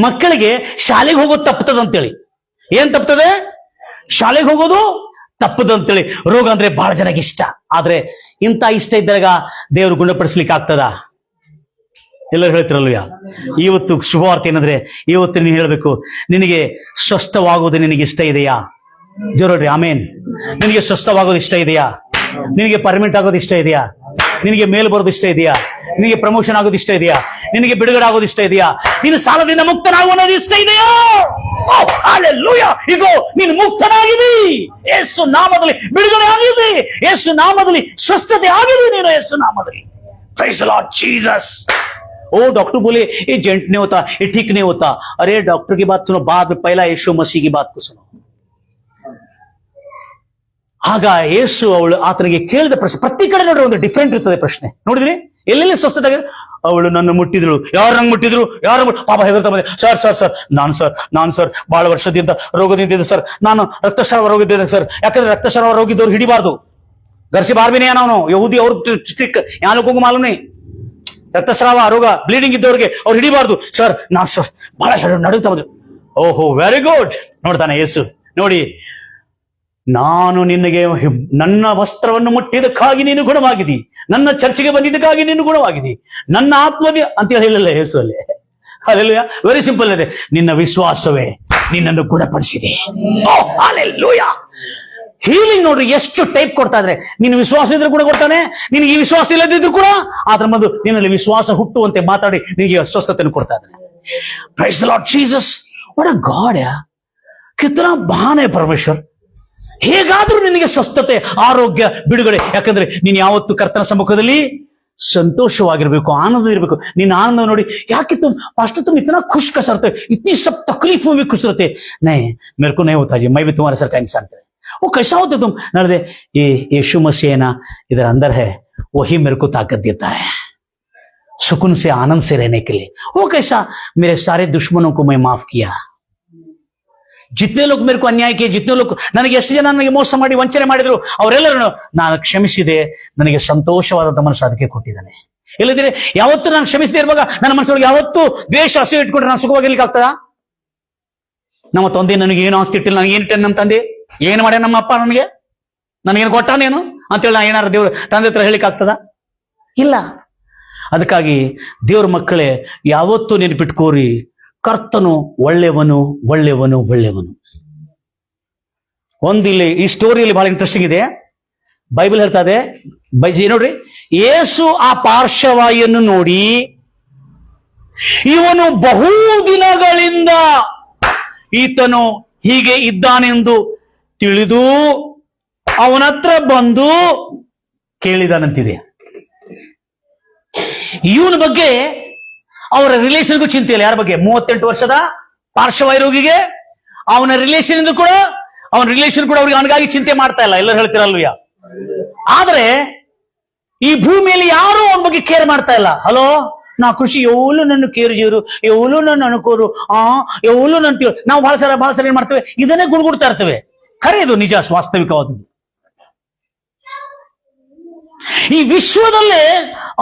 ಮಕ್ಕಳಿಗೆ ಶಾಲೆಗೆ ಹೋಗೋದು ತಪ್ಪುತ್ತದಂತೇಳಿ. ಏನ್ ತಪ್ಪುತ್ತದೆ? ಶಾಲೆಗೆ ಹೋಗೋದು ತಪ್ಪದಂತೇಳಿ. ರೋಗ ಅಂದ್ರೆ ಬಹಳ ಜನಕ್ಕೆ ಇಷ್ಟ. ಆದ್ರೆ ಇಂಥ ಇಷ್ಟ ಇದ್ದಾಗ ದೇವರು ಗುಣಪಡಿಸ್ಲಿಕ್ಕೆ ಆಗ್ತದ? ಎಲ್ಲರೂ ಹೇಳ್ತಿರಲ್ವಯ್ಯ. ಇವತ್ತು ಶುಭವಾರ್ತೆ ಏನಂದ್ರೆ, ಇವತ್ತು ನೀನು ಹೇಳ್ಬೇಕು, ನಿನಗೆ ಸ್ವಸ್ಥವಾಗುವುದು ನಿನಗೆ ಇಷ್ಟ ಇದೆಯಾ? ಜೋರಡ್ರಿ ಆಮೇನ್. ನಿನಗೆ ಸ್ವಸ್ಥವಾಗೋದು ಇಷ್ಟ ಇದೆಯಾ? ನಿನಗೆ ಪರ್ಮನೆಂಟ್ ಆಗೋದು ಇಷ್ಟ ಇದೆಯಾ? ನಿನಗೆ ಮೇಲ್ ಬರೋದು ಇಷ್ಟ ಇದೆಯಾ? ನಿನಗೆ ಪ್ರಮೋಷನ್ ಆಗೋದು ಇಷ್ಟ ಇದೆಯಾ? ನಿನಗೆ ಬಿಡುಗಡೆ ಆಗೋದು ಇಷ್ಟ ಇದೆಯಾ? ನೀನು ಸಾಲದಿಂದ ಮುಕ್ತನಾಗುವುದು ಇಷ್ಟ ಇದೆಯಾ? ಹಲ್ಲೆಲೂಯಾ. ಇಗೋ ನೀನು ಮುಕ್ತನಾಗಿದ್ದೀ, ಯೇಸು ನಾಮದಲ್ಲಿ ಬಿಡುಗಡೆ ಆಗಿದೆ, ಯೇಸು ನಾಮದಲ್ಲಿ ಸ್ವಸ್ಥತೆ ಆಗಿದೆ ನೀನು, ಯೇಸು ನಾಮದಲ್ಲಿ. Praise the Lord Jesus. ओ डॉक्टर बोले ये जेंट नहीं होता, ये ठीक नहीं होता. अरे डॉक्टर की बात सुनो, बाद में पहला यीशु मसीह की बात को सुनो. ಆಗ ಯೇಸು ಅವಳು ಆತನಿಗೆ ಕೇಳಿದ ಪ್ರಶ್ನೆ, ಪ್ರತಿ ಕಡೆ ನೋಡ್ರೆ ಒಂದು ಡಿಫ್ರೆಂಟ್ ಇರ್ತದೆ ಪ್ರಶ್ನೆ. ನೋಡಿದ್ರಿ ಎಲ್ಲೆಲ್ಲಿ ಸ್ವಸ್ಥತೆ ಆಗಿದೆ? ಅವಳು ನನ್ನ ಮುಟ್ಟಿದ್ರು, ಯಾರು ನಂಗೆ ಮುಟ್ಟಿದ್ರು, ಪಾಪ ಹೆದರ್ತಾ ಬಂದೆ. ಸರ್ ನಾನು ಸರ್ ಬಹಳ ವರ್ಷದಿಂದ ರೋಗದಿಂದ ಸರ್, ನಾನು ರಕ್ತಸ್ರಾವ ರೋಗದಿಂದ ಸರ್. ಯಾಕಂದ್ರೆ ರಕ್ತಸ್ರಾವ ರೋಗಿದ್ದವ್ರು ಹಿಡಿಬಾರ್ದು. घर से बाहर भी नहीं आना उन्होंने, यहूदी और स्ट्रिक्ट, यहाँ लोगों को मालूम नहीं, ರಕ್ತಸ್ರಾವ ರೋಗ ಬ್ಲೀಡಿಂಗ್ ಇದ್ದವ್ರಿಗೆ ಅವ್ರು ಹಿಡಿಬಾರ್ದು. ಸರ್ ಸರ್ ಬಹಳ ನಡುತ್ತಾ ಬಂದ್ರು. ಓಹೋ ವೆರಿ ಗುಡ್. ನೋಡ್ತಾನೆ ಯೇಸು, ನೋಡಿ ನಾನು ನಿನಗೆ ನನ್ನ ವಸ್ತ್ರವನ್ನು ಮುಟ್ಟಿದ್ದಕ್ಕಾಗಿ ನೀನು ಗುಣವಾಗಿದಿ, ನನ್ನ ಚರ್ಚೆಗೆ ಬಂದಿದ್ದಕ್ಕಾಗಿ ನೀನು ಗುಣವಾಗಿದಿ, ನನ್ನ ಆತ್ಮದಿ ಅಂತ ಹೇಳಿಲ್ಲ ಯೇಸು ಅಲ್ಲಿ. ಹಲ್ಲೆಲೂಯಾ. ವೆರಿ ಸಿಂಪಲ್ ಇದೆ, ನಿನ್ನ ವಿಶ್ವಾಸವೇ ನಿನ್ನನ್ನು ಗುಣಪಡಿಸಿದೆ. ಹಲ್ಲೆಲೂಯಾ. ಹೀಲಿಂಗ್ ನೋಡ್ರಿ ಎಷ್ಟು ಟೈಪ್ ಕೊಡ್ತಾ ಇದ್ರೆ, ನಿನ್ನ ವಿಶ್ವಾಸ ಇದ್ರೆ ಕೂಡ ಕೊಡ್ತಾನೆ, ನಿನಗೆ ಈ ವಿಶ್ವಾಸ ಇಲ್ಲದಿದ್ರು ಕೂಡ ಅದ್ರ ಮೊದಲು ನಿನ್ನಲ್ಲಿ ವಿಶ್ವಾಸ ಹುಟ್ಟುವಂತೆ ಮಾತಾಡಿ ನಿನಗೆ ಸ್ವಸ್ಥತೆಯನ್ನು ಕೊಡ್ತಾ ಇದ್ದಾನೆ. Praise the Lord Jesus. What a God ಯಾ, ಕಿतना महान है परमेश्वर. ಹೇಗಾದ್ರೂ ನಿನಗೆ ಸ್ವಸ್ಥತೆ, ಆರೋಗ್ಯ, ಬಿಡುಗಡೆ. ಯಾಕಂದ್ರೆ ನೀನು ಯಾವತ್ತು ಕರ್ತನ ಸಮ್ಮುಖದಲ್ಲಿ ಸಂತೋಷವಾಗಿರ್ಬೇಕು, ಆನಂದ ಇರಬೇಕು. ನಿನ್ನ ಆನಂದ ನೋಡಿ, ಯಾಕೆ तुम पास्टर तुम इतना खुश कैसे रहते हो, इतनी सब तकलीफों में खुश रहते? नहीं, मेरे को नहीं होता जी, मैं भी तुम्हारे सर का इंसान था. वो कैसा होते तुम? नर्दे ये यीशु मसीह ना इधर अंदर है, वही मेरे को ताकत देता है सुकून से, आनंद से रहने के लिए. वो कैसा? मेरे सारे दुश्मनों को मैं माफ किया. जितने लोग मेरे को अन्याय किए, जितने लोग ನನಗೆ ಎಷ್ಟು ಜನ ನನಗೆ ಮೋಸ ಮಾಡಿ ವಂಚನೆ ಮಾಡಿದ್ರು, ಅವರೆಲ್ಲರನ್ನು ನಾನು ಕ್ಷಮಿಸಿದೆ. ನನಗೆ ಸಂತೋಷವಾದ ಮನಸ್ಸು ಅದಕ್ಕೆ ಕೊಟ್ಟಿದ್ದಾನೆ. ಇಲ್ಲದಿದ್ರೆ ಯಾವತ್ತು ನಾನು ಕ್ಷಮಿಸದೇ ಇರುವಾಗ ನನ್ನ ಮನಸ್ಸೊಳಗೆ ಯಾವತ್ತು ದ್ವೇಷ, ಹಸಿವು ಇಟ್ಕೊಂಡ್ರೆ ನಾನು ಸುಖವಾಗಿರ್ಲಿಕ್ಕೆ ಆಗ್ತದಾ? ನಮ್ಮ ತಂದೆ ನನಗೆ ಏನು ಆಸ್ತಿ ಇಟ್ಟಿಲ್ಲ, ನನಗೆ ಏನಿಟ್ಟೆ ನಮ್ಮ ತಂದೆ, ಏನು ಮಾಡ್ಯ ನಮ್ಮ ಅಪ್ಪ, ನನಗೇನು ಕೊಟ್ಟಾನೇನು ಅಂತೇಳಿ ನಾ ಏನಾರು ದೇವ್ರ ತಂದೆ ಹತ್ರ ಹೇಳಿಕ್ ಆಗ್ತದ? ಇಲ್ಲ. ಅದಕ್ಕಾಗಿ ದೇವ್ರ ಮಕ್ಕಳೇ ಯಾವತ್ತೂ ನೆನಪಿಟ್ಕೋರಿ, ಕರ್ತನು ಒಳ್ಳೆಯವನು, ಒಳ್ಳೆಯವನು, ಒಳ್ಳೆಯವನು. ಒಂದಿಲ್ಲಿ ಈ ಸ್ಟೋರಿಯಲ್ಲಿ ಬಹಳ ಇಂಟ್ರೆಸ್ಟಿಂಗ್ ಇದೆ. ಬೈಬಲ್ ಹೇಳ್ತಾ ಇದೆ, ನೋಡ್ರಿ, ಯೇಸು ಆ ಪಾರ್ಶ್ವವಾಯಿಯನ್ನು ನೋಡಿ, ಇವನು ಬಹು ದಿನಗಳಿಂದ ಈತನು ಹೀಗೆ ಇದ್ದಾನೆಂದು ತಿಳಿದು ಅವನ ಹತ್ರ ಬಂದು ಕೇಳಿದಾನಂತಿದೆ. ಇವನ ಬಗ್ಗೆ ಅವರ ರಿಲೇಷನ್ಗೂ ಚಿಂತೆ ಇಲ್ಲ. ಯಾರ ಬಗ್ಗೆ? 38 ವರ್ಷದ ಪಾರ್ಶ್ವವಾಯು ರೋಗಿಗೆ ಅವನ ರಿಲೇಷನ್ ಇಂದ ಕೂಡ, ಅವನ ರಿಲೇಷನ್ ಕೂಡ ಅವ್ರಿಗೆ ಅವನಿಗಾಗಿ ಚಿಂತೆ ಮಾಡ್ತಾ ಇಲ್ಲ. ಎಲ್ಲರೂ ಹೇಳ್ತಿರಲ್ವಯ್ಯ. ಆದ್ರೆ ಈ ಭೂಮಿಯಲ್ಲಿ ಯಾರು ಅವನ ಬಗ್ಗೆ ಕೇರ್ ಮಾಡ್ತಾ ಇಲ್ಲ. ಹಲೋ, ನಾ ಖುಷಿ, ಎವಳು ನನ್ನ ಕೇರ್ ಜೀರು, ಎವಳು ನನ್ನ ಅನುಕೋರು, ಎವಳು ನನ್ನ. ನಾವು ಬಹಳ ಸಲ ಏನ್ ಮಾಡ್ತೇವೆ, ಇದನ್ನೇ ಗುಣಗುಡ್ತಾ ಇರ್ತೇವೆ. ಖರೆ, ಇದು ನಿಜ, ವಾಸ್ತವಿಕವಾದದ್ದು. ಈ ವಿಶ್ವದಲ್ಲೇ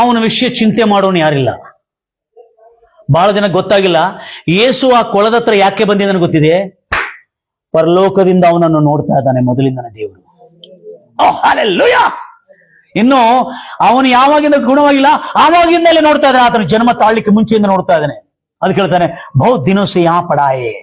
ಅವನ ವಿಷಯ ಚಿಂತೆ ಮಾಡೋನು ಯಾರಿಲ್ಲ. ಬಹಳ ಜನ ಗೊತ್ತಾಗಿಲ್ಲ, ಯೇಸು ಆ ಕೊಳದ ಹತ್ರ ಯಾಕೆ ಬಂದಿದ್ದಾನೆ ಗೊತ್ತಿದೆ? ಪರಲೋಕದಿಂದ ಅವನನ್ನು ನೋಡ್ತಾ ಇದ್ದಾನೆ ಮೊದಲಿಂದನೇ ದೇವರು. ಹಲ್ಲೆಲೂಯಾ. ಇನ್ನು ಅವನು ಯಾವಾಗಿಂದ ಗುಣವಾಗಿಲ್ಲ, ಆವಾಗಿಂದಲೇ ನೋಡ್ತಾ ಇದ್ದಾನೆ. ಆತನ ಜನ್ಮ ತಾಳ್ಲಿಕ್ಕೆ ಮುಂಚೆಯಿಂದ ನೋಡ್ತಾ ಇದ್ದಾನೆ. ಅದಕ್ಕೆ ಹೇಳ್ತಾನೆ, ಬಹು ದಿನೋಸೆ ಯಾ ಪಡಾಯೆ.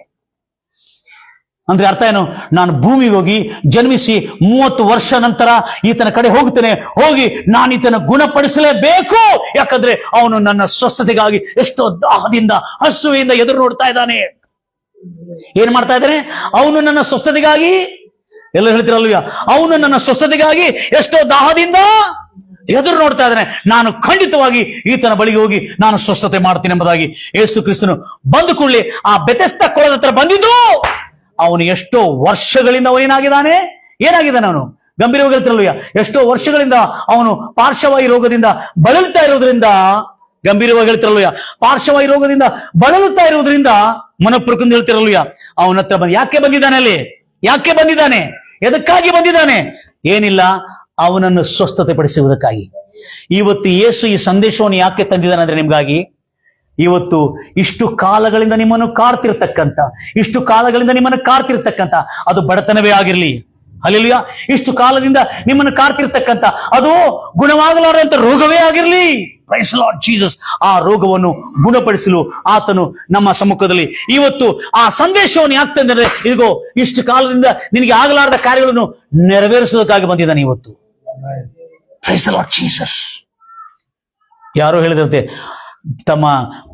ಅಂದ್ರೆ ಅರ್ಥ ಏನು? ನಾನು ಭೂಮಿಗೆ ಹೋಗಿ ಜನ್ಮಿಸಿ 30 ವರ್ಷ ನಂತರ ಈತನ ಕಡೆ ಹೋಗ್ತೇನೆ. ಹೋಗಿ ನಾನು ಈತನ ಗುಣಪಡಿಸಲೇಬೇಕು. ಯಾಕಂದ್ರೆ ಅವನು ನನ್ನ ಸ್ವಸ್ಥತೆಗಾಗಿ ಎಷ್ಟೋ ದಾಹದಿಂದ, ಹಸುವೆಯಿಂದ ಎದುರು ನೋಡ್ತಾ ಇದ್ದಾನೆ. ಏನ್ ಮಾಡ್ತಾ ಇದ್ದಾನೆ? ಅವನು ನನ್ನ ಸ್ವಸ್ಥತೆಗಾಗಿ, ಎಲ್ಲ ಹೇಳ್ತಿರಲ್ವ, ಅವನು ನನ್ನ ಸ್ವಸ್ಥತೆಗಾಗಿ ಎಷ್ಟೋ ದಾಹದಿಂದ ಎದುರು ನೋಡ್ತಾ ಇದ್ದಾನೆ. ನಾನು ಖಂಡಿತವಾಗಿ ಈತನ ಬಳಿಗೆ ಹೋಗಿ ನಾನು ಸ್ವಸ್ಥತೆ ಮಾಡ್ತೀನಿ ಎಂಬುದಾಗಿ ಯೇಸು ಕ್ರಿಸ್ತನು ಬಂದ ಕೂಡಲೇ ಆ ಬೆತೆಸ್ದ ಕೊಳದ ಹತ್ರ ಬಂದಿದ್ದು. ಅವನು ಎಷ್ಟೋ ವರ್ಷಗಳಿಂದ ಅವನೇನಾಗಿದ್ದಾನೆ, ಏನಾಗಿದ್ದಾನೆ? ಅವನು ಗಂಭೀರವಾಗಿ ಹೇಳ್ತಿರಲ್ವಯ್ಯ, ಎಷ್ಟೋ ವರ್ಷಗಳಿಂದ ಅವನು ಪಾರ್ಶ್ವವಾಯು ರೋಗದಿಂದ ಬಳಲ್ತಾ ಇರೋದ್ರಿಂದ, ಗಂಭೀರವಾಗಿ ಹೇಳ್ತಿರಲ್ವಯ್ಯ, ಪಾರ್ಶ್ವವಾಯು ರೋಗದಿಂದ ಬಳಲುತ್ತಾ ಇರೋದ್ರಿಂದ ಮನಪುರುಕಂದು ಹೇಳ್ತಿರಲ್ವಯ್ಯ, ಅವನ ಹತ್ರ ಬಂದು ಯಾಕೆ ಬಂದಿದ್ದಾನೆ? ಅಲ್ಲಿ ಯಾಕೆ ಬಂದಿದ್ದಾನೆ? ಎದಕ್ಕಾಗಿ ಬಂದಿದ್ದಾನೆ? ಏನಿಲ್ಲ, ಅವನನ್ನು ಸ್ವಸ್ಥತೆ ಪಡಿಸುವುದಕ್ಕಾಗಿ. ಇವತ್ತು ಯೇಸು ಈ ಸಂದೇಶವನ್ನು ಯಾಕೆ ತಂದಿದ್ದಾನೆ ಅಂದ್ರೆ ನಿಮ್ಗಾಗಿ. ಇವತ್ತು ಇಷ್ಟು ಕಾಲಗಳಿಂದ ನಿಮ್ಮನ್ನು ಕಾಡ್ತಿರ್ತಕ್ಕಂಥ, ಅದು ಬಡತನವೇ ಆಗಿರ್ಲಿ, ಹಲ್ಲೆಲೂಯಾ, ಇಷ್ಟು ಕಾಲದಿಂದ ನಿಮ್ಮನ್ನು ಕಾಡ್ತಿರ್ತಕ್ಕಂಥ ಅದು ಗುಣವಾಗಲಾರದಂತ ರೋಗವೇ ಆಗಿರ್ಲಿ, ಪ್ರೈಸ್ ಲಾರ್ಡ್ ಜೀಸಸ್, ಆ ರೋಗವನ್ನು ಗುಣಪಡಿಸಲು ಆತನು ನಮ್ಮ ಸಮ್ಮುಖದಲ್ಲಿ ಇವತ್ತು ಆ ಸಂದೇಶವನ್ನು ಯಾಕೆ ತಂದರೆ, ಇದಿಗೋ ಇಷ್ಟು ಕಾಲದಿಂದ ನಿನಗೆ ಆಗಲಾರದ ಕಾರ್ಯಗಳನ್ನು ನೆರವೇರಿಸುವುದಕ್ಕಾಗಿ ಬಂದಿದ್ದಾನೆ ಇವತ್ತು. Praise Lord Jesus. ಯಾರೋ ಹೇಳಿದಂತೆ ತಮ್ಮ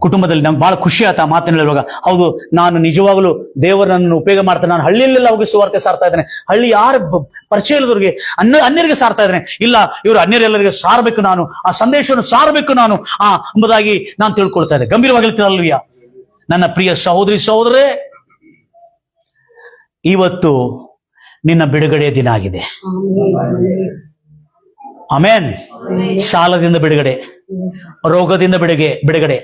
ಕುಟುಂಬದಲ್ಲಿ ನಮ್ಗೆ ಬಹಳ ಖುಷಿ ಆಯ್ತು ಆ ಮಾತನ್ನು ಹೇಳುವಾಗ. ಹೌದು, ನಾನು ನಿಜವಾಗಲೂ ದೇವರನ್ನು ಉಪಯೋಗ ಮಾಡ್ತೇನೆ. ನಾನು ಹಳ್ಳಿಯಲ್ಲೆಲ್ಲ ಹೋಗಿ ಸುವಾರ್ತೆ ಸಾರ್ತಾ ಇದ್ದೇನೆ. ಹಳ್ಳಿ ಯಾರು ಪರಿಚಯ ಇಲ್ಲದವ್ರಿಗೆ, ಅನ್ಯರಿಗೆ ಸಾರ್ತಾ ಇದ್ದೇನೆ. ಇಲ್ಲ, ಇವರು ಅನ್ಯರೆಲ್ಲರಿಗೆ ಸಾರಬೇಕು, ನಾನು ಆ ಸಂದೇಶವನ್ನು ಸಾರಬೇಕು ನಾನು ಎಂಬುದಾಗಿ ನಾನು ತಿಳ್ಕೊಳ್ತಾ ಇದ್ದೆ. ಗಂಭೀರವಾಗಿ ಹೇಳ್ತೀರಲ್ವಿಯ ನನ್ನ ಪ್ರಿಯ ಸಹೋದರಿ ಸಹೋದರೇ, ಇವತ್ತು ನಿನ್ನ ಬಿಡುಗಡೆಯ ದಿನ ಆಗಿದೆ. ಆಮೆನ್. ಸಾಲದಿಂದ ಬಿಡುಗಡೆ, ರೋಗದಿಂದ ಬಿಡುಗಡೆ,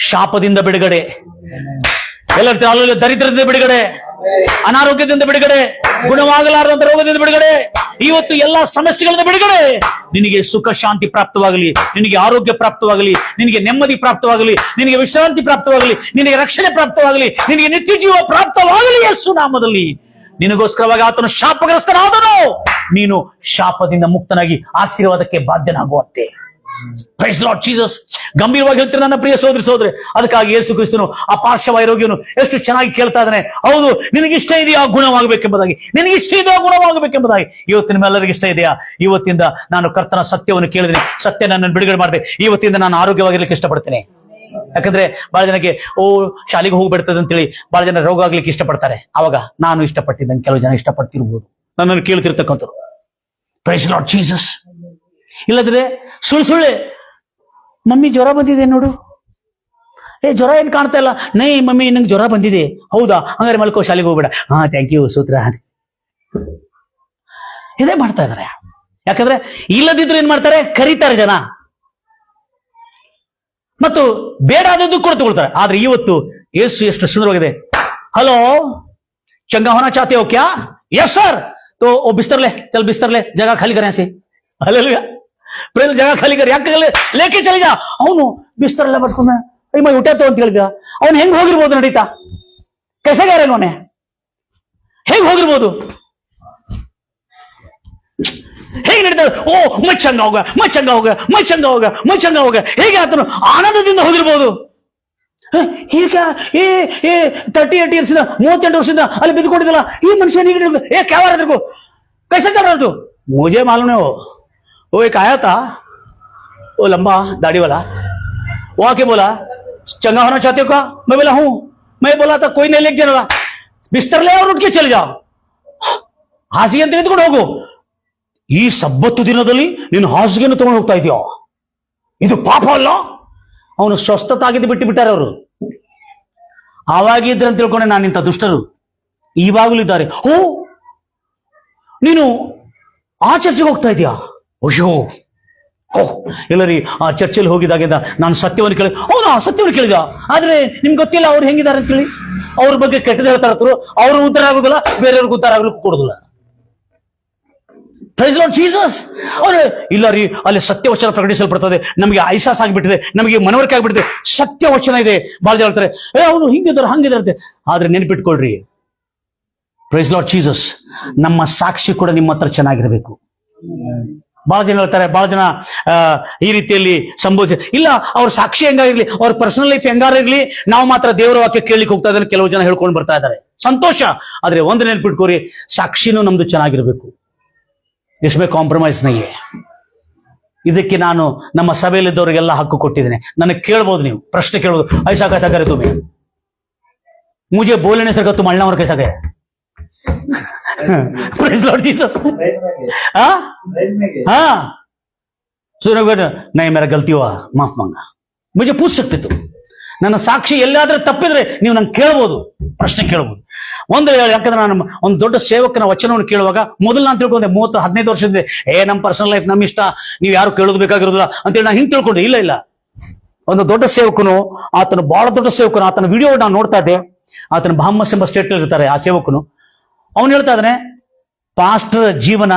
ಶಾಪದಿಂದ ಬಿಡುಗಡೆ, ಎಲ್ಲ ದರಿದ್ರದಿಂದ ಬಿಡುಗಡೆ, ಅನಾರೋಗ್ಯದಿಂದ ಬಿಡುಗಡೆ, ಗುಣವಾಗಲಾರದಂತ ರೋಗದಿಂದ ಬಿಡುಗಡೆ, ಇವತ್ತು ಎಲ್ಲಾ ಸಮಸ್ಯೆಗಳಿಂದ ಬಿಡುಗಡೆ. ನಿನಗೆ ಸುಖ ಶಾಂತಿ ಪ್ರಾಪ್ತವಾಗಲಿ, ನಿನಗೆ ಆರೋಗ್ಯ ಪ್ರಾಪ್ತವಾಗಲಿ, ನಿನಗೆ ನೆಮ್ಮದಿ ಪ್ರಾಪ್ತವಾಗಲಿ, ನಿನಗೆ ವಿಶ್ರಾಂತಿ ಪ್ರಾಪ್ತವಾಗಲಿ, ನಿನಗೆ ರಕ್ಷಣೆ ಪ್ರಾಪ್ತವಾಗಲಿ, ನಿನಗೆ ನಿತ್ಯ ಜೀವ ಪ್ರಾಪ್ತವಾಗಲಿ ಯೇಸು ನಾಮದಲ್ಲಿ. ನಿನಗೋಸ್ಕರವಾಗಿ ಆತನು ಶಾಪಗ್ರಸ್ತನಾದನು, ನೀನು ಶಾಪದಿಂದ ಮುಕ್ತನಾಗಿ ಆಶೀರ್ವಾದಕ್ಕೆ ಬಾಧ್ಯನಾಗುವಂತೆ. Price Lord Jesus. ಗಂಭೀರವಾಗಿ ಹೇಳ್ತೀನಿ ನನ್ನ ಪ್ರಿಯ ಸಹೋದರಿ ಸಹೋದರಿ. ಅದಕ್ಕಾಗಿ ಯೇಸು ಕ್ರಿಸ್ತನು ಆ ಪಾರ್ಶ್ವವಾಯು ರೋಗಿಯನ್ನು ಎಷ್ಟು ಚೆನ್ನಾಗಿ ಕೇಳ್ತಾ ಇದ್ದಾನೆ. ಹೌದು, ನಿನಗಿಷ್ಟ ಇದೆಯಾ ಗುಣವಾಗಬೇಕೆಂಬುದಾಗಿ, ನಿನಗಿಷ್ಟ ಇದೆಯಾ ಗುಣವಾಗಬೇಕೆಂಬುದಾಗಿ. ಇವತ್ತು ನಿಮ್ಮೆಲ್ಲರಿಗೂ ಇಷ್ಟ ಇದೆಯಾ? ಇವತ್ತಿಂದ ನಾನು ಕರ್ತನ ಸತ್ಯವನ್ನು ಕೇಳಿದ್ರೆ, ಸತ್ಯ ನನ್ನನ್ನು ಬಿಡುಗಡೆ ಮಾಡಿದೆ. ಇವತ್ತಿಂದ ನಾನು ಆರೋಗ್ಯವಾಗಿರ್ಲಿಕ್ಕೆ ಇಷ್ಟಪಡ್ತೇನೆ. ಯಾಕಂದ್ರೆ ಬಹಳ ಜನಕ್ಕೆ ಶಾಲೆಗೆ ಹೋಗ್ಬಿಡ್ತದೆ ಅಂತೇಳಿ ಬಹಳ ಜನ ರೋಗ ಆಗ್ಲಿಕ್ಕೆ ಇಷ್ಟಪಡ್ತಾರೆ. ಅವಾಗ ನಾನು ಇಷ್ಟಪಟ್ಟಿದ್ದಂಗೆ ಕೆಲವು ಜನ ಇಷ್ಟಪಡ್ತಿರ್ಬೋದು, ನನ್ನನ್ನು ಕೇಳ್ತಿರ್ತಕ್ಕಂಥವ್ರು. Price Lord Jesus. ಇಲ್ಲದ್ರೆ ಸುಳ್ಳೆ ಮಮ್ಮಿ ಜ್ವರ ಬಂದಿದೆ ನೋಡು, ಜ್ವರ ಏನ್ ಕಾಣ್ತಾ ಇಲ್ಲ, ನೈ ಮಮ್ಮಿ ನಂಗೆ ಜ್ವರ ಬಂದಿದೆ. ಹೌದಾ, ಹಂಗಾರೆ ಮಲ್ಕೋ, ಶಾಲೆಗೆ ಹೋಗ್ಬೇಡ. ಹಾ ಥ್ಯಾಂಕ್ ಯು ಸೂತ್ರ. ಇದೇ ಮಾಡ್ತಾ ಇದಾರೆ. ಯಾಕಂದ್ರೆ ಇಲ್ಲದಿದ್ರು ಏನ್ ಮಾಡ್ತಾರೆ, ಕರೀತಾರೆ ಜನ ಮತ್ತು ಬೇಡ ಆದದ್ದು ಕೂಡ ತಗೊಳ್ತಾರೆ. ಆದ್ರೆ ಇವತ್ತು ಯೇಸು ಎಷ್ಟು ಸುಂದರವಾಗಿದೆ. ಹಲೋ, ಚಂಗಾ ಹೋನಾ ಚಾಹತೆ ಹೋ ಕ್ಯಾ? Yes sir. तो वो बिस्तर ले, चल बिस्तर ले, जगह खाली करें ऐसे. हालेलुया. प्रेम जगह खाली कर, ಯಾಕೆ ಲೇಕೆ ಚಲಿ ಜಾ. ಅವನು ಬಿಸ್ತರ ಎಲ್ಲ ಬರ್ಸ್ಕೊಂಡ ಮೈ ಹುಟ್ಟಾತು ಅಂತ ಹೇಳಿದ. ಅವನು ಹೆಂಗ್ ಹೋಗಿರ್ಬೋದು ನಡೀತಾ? ಕೆಸಗಾರೇನೋನೆ ಹೇಗ್ ಹೋಗಿರ್ಬೋದು? ಹೇಗೆ ನಡೀತಾರೆ? ಓ ಮೈ ಚಂಗ ಹೋಗ, ಮೈ ಚಂಗ ಹೋಗ, ಮೈ ಚಂಗ ಹೋಗ, ಮೈ ಚಂಗ ಹೋಗ, ಹೇಗೆ ಆತನು ಆನಂದದಿಂದ ಹೋಗಿರ್ಬೋದು. ಈಗ 38 ವರ್ಷದಿಂದ 38 ವರ್ಷದಿಂದ ಅಲ್ಲಿ ಬಿದ್ದುಕೊಂಡಿದ್ದಲ್ಲ ಈ ಮನುಷ್ಯ. क्या हो रहा है तेरे को? कैसे कर रहा तू? मुझे मालूम है. वो एक आया था, वो लंबा दाढ़ी वाला, वो आके बोला चंगा होना चाहते हो क्या? मैं बोला हूं. मैं बोला था कोई नहीं लेके जाना, बिस्तर ले और उठ के चले जाओ, ಹಾಸಿಗೆ ಅಂತ ತೆಗೆದುಕೊಂಡು ಹೋಗು. ಈ ಸಬ್ಬತ್ತು ದಿನದಲ್ಲಿ ನೀನು ಹಾಸಿಗೆಯನ್ನು ತಗೊಂಡು ಹೋಗ್ತಾ ಇದೆಯೋ? ಇದು ಪಾಪ ಅಲ್ಲ? ಅವನು ಸ್ವಸ್ಥತಾಗಿದ್ದು ಬಿಟ್ಟು ಬಿಟ್ಟಾರೆ ಅವರು. ಆವಾಗಿದ್ರೆ ಅಂತ ತಿಳ್ಕೊಂಡೆ ನಾನು. ಇಂಥ ದುಷ್ಟರು ಇವಾಗಲೂ ಇದ್ದಾರೆ. ಓ, ನೀನು ಆ ಚರ್ಚೆಗೆ ಹೋಗ್ತಾ ಇದೆಯಾ? ಅಯ್ಯೋ, ಓಹ್ ಎಲ್ಲರಿ ಆ ಚರ್ಚೆಯಲ್ಲಿ ಹೋಗಿದ್ದಾಗಿಂದ ನಾನು ಸತ್ಯವನ್ನು ಕೇಳಿ, ಹೌದಾ ಸತ್ಯವನ್ನು ಕೇಳಿದ. ಆದ್ರೆ ನಿಮ್ಗೆ ಗೊತ್ತಿಲ್ಲ ಅವ್ರು ಹೆಂಗಿದ್ದಾರೆ ಅಂತ ಹೇಳಿ. ಅವ್ರ ಬಗ್ಗೆ ಕೆಟ್ಟದ ಹೇಳ್ತಾ ಇರ್ತಾರೆ. ಅವರು ಉತ್ತರ ಆಗೋದಿಲ್ಲ, ಬೇರೆಯವ್ರಿಗೆ ಉತ್ತರ ಆಗ್ಲಿಕ್ಕೂ ಕೊಡೋದಿಲ್ಲ. Praise Lord Jesus. ಅವ್ರೆ ಇಲ್ಲ ರೀ, ಅಲ್ಲಿ ಸತ್ಯವಚನ ಪ್ರಕಟಿಸಲ್ಪಡ್ತದೆ, ನಮಗೆ ಐಸಾಸ್ ಆಗಿಬಿಟ್ಟಿದೆ, ನಮಗೆ ಮನವರಿಕೆ ಆಗಿಬಿಟ್ಟಿದೆ, ಸತ್ಯವಚನ ಇದೆ. ಬಹಳ ಜನ ಹೇಳ್ತಾರೆ ಅವರು ಹಿಂಗಿದ್ದಾರೆ ಹಂಗಿದ್ದಾರೆ. ಆದ್ರೆ ನೆನಪಿಟ್ಕೊಳ್ರಿ, ಪ್ರೈಸ್ ಲಾರ್ಡ್ ಜೀಸಸ್, ನಮ್ಮ ಸಾಕ್ಷಿ ಕೂಡ ನಿಮ್ಮ ಹತ್ರ ಚೆನ್ನಾಗಿರ್ಬೇಕು. ಬಹಳ ಜನ ಹೇಳ್ತಾರೆ, ಬಹಳ ಜನ ಈ ರೀತಿಯಲ್ಲಿ ಸಂಬೋಧಿಸ ಇಲ್ಲ, ಅವ್ರ ಸಾಕ್ಷಿ ಹೆಂಗಾಗಿರ್ಲಿ, ಅವ್ರ ಪರ್ಸನಲ್ ಲೈಫ್ ಹೆಂಗಾರಿರ್ಲಿ, ನಾವು ಮಾತ್ರ ದೇವರ ವಾಕ್ಯ ಕೇಳಲಿಕ್ಕೆ ಹೋಗ್ತಾ ಇದ್ದಾರೆ. ಕೆಲವು ಜನ ಹೇಳ್ಕೊಂಡು ಬರ್ತಾ ಇದ್ದಾರೆ, ಸಂತೋಷ. ಆದ್ರೆ ಒಂದು ನೆನಪಿಟ್ಕೋರಿ, ಸಾಕ್ಷಿನೂ ನಮ್ದು ಚೆನ್ನಾಗಿರ್ಬೇಕು. इसमें ಕಾಂಪ್ರಮೈಸ್ नहीं है. ಇದಕ್ಕೆ ನಾನು ನಮ್ಮ ಸಭೆಯಲ್ಲಿದ್ದವರಿಗೆಲ್ಲ ಹಕ್ಕು ಕೊಟ್ಟಿದ್ದೇನೆ. ನನಗೆ ಕೇಳ್ಬೋದು, ನೀವು ಪ್ರಶ್ನೆ ಕೇಳ್ಬೋದು, ಐಸಾ ಕೈಸಾ ಕರೆ ತುಮೆ, मुझे बोलने से तुम अल्लाह और कैसा गए? Praise Lord Jesus. हाँ सुनो बेटा, नहीं मेरा गलती हुआ, माफ मांगा. मुझे पूछ सकते तुम. ನನ್ನ ಸಾಕ್ಷಿ ಎಲ್ಲಾದ್ರೂ ತಪ್ಪಿದ್ರೆ ನೀವು ನಂಗೆ ಕೇಳ್ಬೋದು, ಪ್ರಶ್ನೆ ಕೇಳ್ಬೋದು. ಯಾಕಂದ್ರೆ ನಾನು ಒಂದು ದೊಡ್ಡ ಸೇವಕನ ವಚನವನ್ನು ಕೇಳುವಾಗ ಮೊದಲು ನಾನು ತಿಳ್ಕೊಂಡೆ 30-15 ವರ್ಷದಿಂದ ನಮ್ಮ ಪರ್ಸನಲ್ ಲೈಫ್ ನಮ್ಮ ಇಷ್ಟ, ನೀವು ಯಾರು ಕೇಳೋದು ಬೇಕಾಗಿರೋದಿಲ್ಲ ಅಂತೇಳಿ ನಾನು ಹಿಂಗೆ ತಿಳ್ಕೊಂಡೆ. ಇಲ್ಲ, ಒಂದು ದೊಡ್ಡ ಸೇವಕನು, ಆತನು ಬಹಳ ದೊಡ್ಡ ಸೇವಕನು, ಆತನ ವಿಡಿಯೋ ನಾನು ನೋಡ್ತಾ ಇದ್ದೆ. ಆತನ ಬಹಮ್ಮಸ್ ಎಂಬ ಸ್ಟೇಟ್ ಇರ್ತಾರೆ ಆ ಸೇವಕನು. ಅವನು ಹೇಳ್ತಾ ಇದ್ದಾನೆ, ಪಾಸ್ಟರ್ ಜೀವನ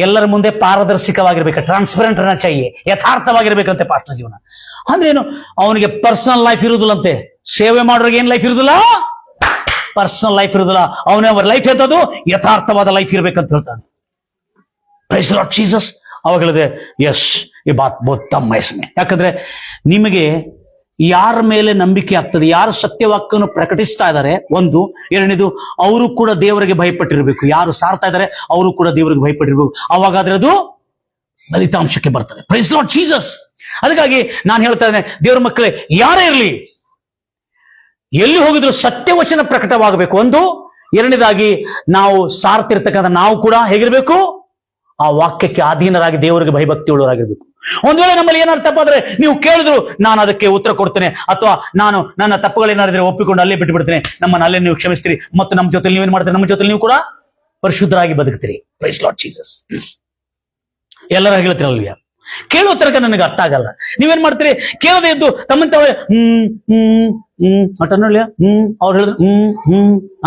ಎಲ್ಲರ ಮುಂದೆ ಪಾರದರ್ಶಕವಾಗಿರ್ಬೇಕು, ಟ್ರಾನ್ಸ್ಪರೆಂಟ್ ಚಾಹಿಯೆ, ಯಥಾರ್ಥವಾಗಿರ್ಬೇಕಂತೆ ಪಾಸ್ಟರ್ ಜೀವನ. ಅಂದ್ರೆ ಏನು? ಅವನಿಗೆ ಪರ್ಸನಲ್ ಲೈಫ್ ಇರುವುದಿಲ್ಲಂತೆ. ಸೇವೆ ಮಾಡೋರಿಗೆ ಏನ್ ಲೈಫ್ ಇರುದಿಲ್ಲ? ಪರ್ಸನಲ್ ಲೈಫ್ ಇರುದಿಲ್ಲ. ಅವನ ಲೈಫ್ ಎಂತದ್ದು? ಯಥಾರ್ಥವಾದ ಲೈಫ್ ಇರ್ಬೇಕಂತ ಹೇಳ್ತಾನೆ. Praise Lord Jesus. ಅವಾಗ ಹೇಳಿದೆ, ಯಸ್ ಈ ಬಾತ್ ಬಹುತ್ ತಮ್ಮ ಹೆಸಮೆ. ಯಾಕಂದ್ರೆ ನಿಮಗೆ ಯಾರ ಮೇಲೆ ನಂಬಿಕೆ ಆಗ್ತದೆ, ಯಾರು ಸತ್ಯವಾಕ್ಯವನ್ನು ಪ್ರಕಟಿಸ್ತಾ ಇದ್ದಾರೆ, ಒಂದು. ಎರಡನೇದು, ಅವರು ಕೂಡ ದೇವರಿಗೆ ಭಯಪಟ್ಟಿರ್ಬೇಕು. ಯಾರು ಸಾರ್ತಾ ಇದ್ದಾರೆ ಅವರು ಕೂಡ ದೇವರಿಗೆ ಭಯಪಟ್ಟಿರ್ಬೇಕು. ಅವಾಗಾದ್ರೆ ಅದು ಫಲಿತಾಂಶಕ್ಕೆ ಬರ್ತದೆ. Praise Lord Jesus. ಅದಕ್ಕಾಗಿ ನಾನು ಹೇಳ್ತಾ ಇದ್ದೇನೆ, ದೇವರ ಮಕ್ಕಳೇ ಯಾರೇ ಇರಲಿ, ಎಲ್ಲಿ ಹೋಗಿದ್ರು ಸತ್ಯವಚನ ಪ್ರಕಟವಾಗಬೇಕು, ಒಂದು. ಎರಡನೇದಾಗಿ ನಾವು ಸಾರ್ತಿರ್ತಕ್ಕಂಥ ನಾವು ಕೂಡ ಹೇಗಿರ್ಬೇಕು? ಆ ವಾಕ್ಯಕ್ಕೆ ಅಧೀನರಾಗಿ ದೇವರಿಗೆ ಭಯಭಕ್ತಿ ಉಳ್ಳವರಾಗಿರ್ಬೇಕು. ಒಂದ್ ವೇಳೆ ನಮ್ಮಲ್ಲಿ ಏನಾದ್ರು ತಪ್ಪಾದ್ರೆ ನೀವು ಕೇಳಿದ್ರು ನಾನು ಅದಕ್ಕೆ ಉತ್ತರ ಕೊಡ್ತೇನೆ, ಅಥವಾ ನಾನು ನನ್ನ ತಪ್ಪುಗಳೇನಾದ್ರೆ ಒಪ್ಪಿಕೊಂಡು ಅಲ್ಲೇ ಬಿಟ್ಟು ಬಿಡ್ತೇನೆ, ನಮ್ಮನ್ನು ಅಲ್ಲೇ ನೀವು ಕ್ಷಮಿಸ್ತೀರಿ, ಮತ್ತು ನಮ್ಮ ಜೊತೆ ನೀವೇನ್ ಮಾಡ್ತೀರಿ? ನಮ್ಮ ಜೊತೆ ನೀವು ಕೂಡ ಪರಿಶುದ್ಧರಾಗಿ ಬದುಕ್ತೀರಿ. Praise Lord Jesus. ಎಲ್ಲರ ಹೇಳ್ತೀರಲ್ವಿಯ, ಕೇಳೋ ತನಕ ನನಗೆ ಅರ್ಥ ಆಗಲ್ಲ. ನೀವೇನ್ ಮಾಡ್ತೀರಿ? ಕೇಳದೆ ಇದ್ದು ತಮ್ಮಂತವೇ ಅಟನೊಳ್ಳೆ ಅವ್ರು ಹೇಳಿದ್ರು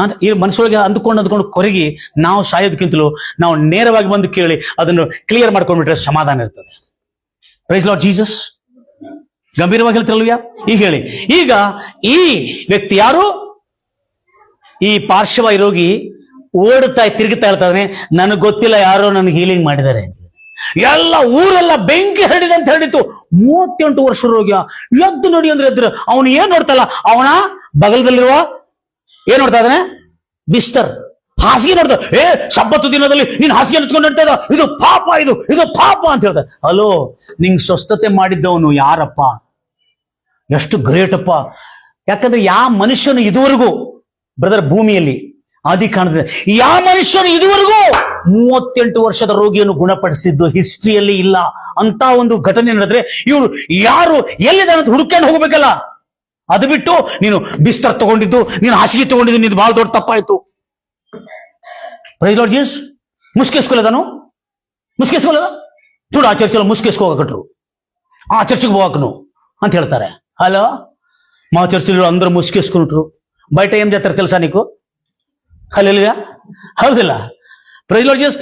ಅಂತ ಈ ಮನಸ್ಸೊಳಗೆ ಅಂದ್ಕೊಂಡು ಕೊರಗಿ ನಾವು ಸಾಯೋದಕ್ಕಿಂತಲೂ ನಾವು ನೇರವಾಗಿ ಬಂದು ಕೇಳಿ ಅದನ್ನು ಕ್ಲಿಯರ್ ಮಾಡ್ಕೊಂಡ್ಬಿಟ್ರೆ ಸಮಾಧಾನ ಇರ್ತದೆ. Praise Lord Jesus. ಗಂಭೀರವಾಗಿ ಹೇಳ್ತಿರಲ್ವ್ಯಾ? ಈಗ ಹೇಳಿ, ಈಗ ಈ ವ್ಯಕ್ತಿ ಯಾರು? ಈ ಪಾರ್ಶ್ವವಾಯು ರೋಗಿ ಓಡುತ್ತಾ ತಿರುಗುತ್ತಾ ಇರ್ತಾನೆ, ನನಗೆ ಗೊತ್ತಿಲ್ಲ ಯಾರೋ ನನಗೆ ಹೀಲಿಂಗ್ ಮಾಡಿದ್ದಾರೆ. ಎಲ್ಲ ಊರೆಲ್ಲ ಬೆಂಕಿ ಹರಡಿದೆ ಅಂತ ಹೇಳಿತ್ತು. 38 ವರ್ಷ ರೋಗಿಯ ಎದ್ದು ನೋಡಿ ಅಂದ್ರೆ ಎದ್ರು. ಅವನು ಏನ್ ನೋಡ್ತಲ್ಲ, ಅವನ ಬಗಲದಲ್ಲಿರುವ ಏನ್ ನೋಡ್ತಾ ಇದ್ದಾನೆ? ಬಿಸ್ತರ್, ಹಾಸಿಗೆ ನೋಡ್ತಾ. ಸಬ್ಬತ್ತು ದಿನದಲ್ಲಿ ನೀನ್ ಹಾಸಿಗೆ ಎತ್ಕೊಂಡು ನೋಡ್ತಾ ಇದ್ದ, ಇದು ಪಾಪ, ಇದು ಪಾಪ ಅಂತ ಹೇಳ್ತಾರೆ. ಹಲೋ, ನಿಂಗ್ ಸ್ವಸ್ಥತೆ ಮಾಡಿದ್ದವನು ಯಾರಪ್ಪ? ಎಷ್ಟು ಗ್ರೇಟ್ ಅಪ್ಪ. ಯಾಕಂದ್ರೆ ಯಾವ ಮನುಷ್ಯನು ಇದುವರೆಗೂ ಬ್ರದರ್ ಭೂಮಿಯಲ್ಲಿ ಆದಿ ಕಾಣದ ಯಾವ ಮನುಷ್ಯನು ಇದುವರೆಗೂ 38 ವರ್ಷದ ರೋಗಿಯನ್ನು ಗುಣಪಡಿಸಿದ್ದು ಹಿಸ್ಟ್ರಿಯಲ್ಲಿ ಇಲ್ಲ. ಅಂತ ಒಂದು ಘಟನೆ ನಡೆದ್ರೆ ಇವರು ಯಾರು ಎಲ್ಲಿದೆ ಅಂತ ಹುಡುಕೊಂಡು ಹೋಗ್ಬೇಕಲ್ಲ. ಅದು ಬಿಟ್ಟು ನೀನು ಬಿಸ್ತರ್ ತಗೊಂಡಿದ್ದು, ನೀನು ಹಾಸಿಗೆ ತಗೊಂಡಿದ್ದು, ನೀನು ಬಹಳ ದೊಡ್ಡ ತಪ್ಪಾಯ್ತು. Praise Lord Jesus. ಮುಸ್ಕೇಸ್ಕೊಲ್ಲದಾನು ಮುಸ್ಕೇಸ್ಕೊಲ್ಲದ చూడు ಆ ಚರ್ಚಲ್ಲಿ ಮುಸ್ಕೇಸ್ಕೋಗಟ್ರು, ಆ ಚರ್ಚಿಗೆ ಹೋಗಕ್ನು ಅಂತ ಹೇಳ್ತಾರೆ. ಹಲೋ, మా చర్చిలో అందరూ ముసుకేసుకుంటారు. బయట ఏం చేస్తారు తెలుసా నీకు? ಹಲ್ಲೆಲೂಯಾ, ಹೌದಿಲ್ಲ? Praise Lord Jesus.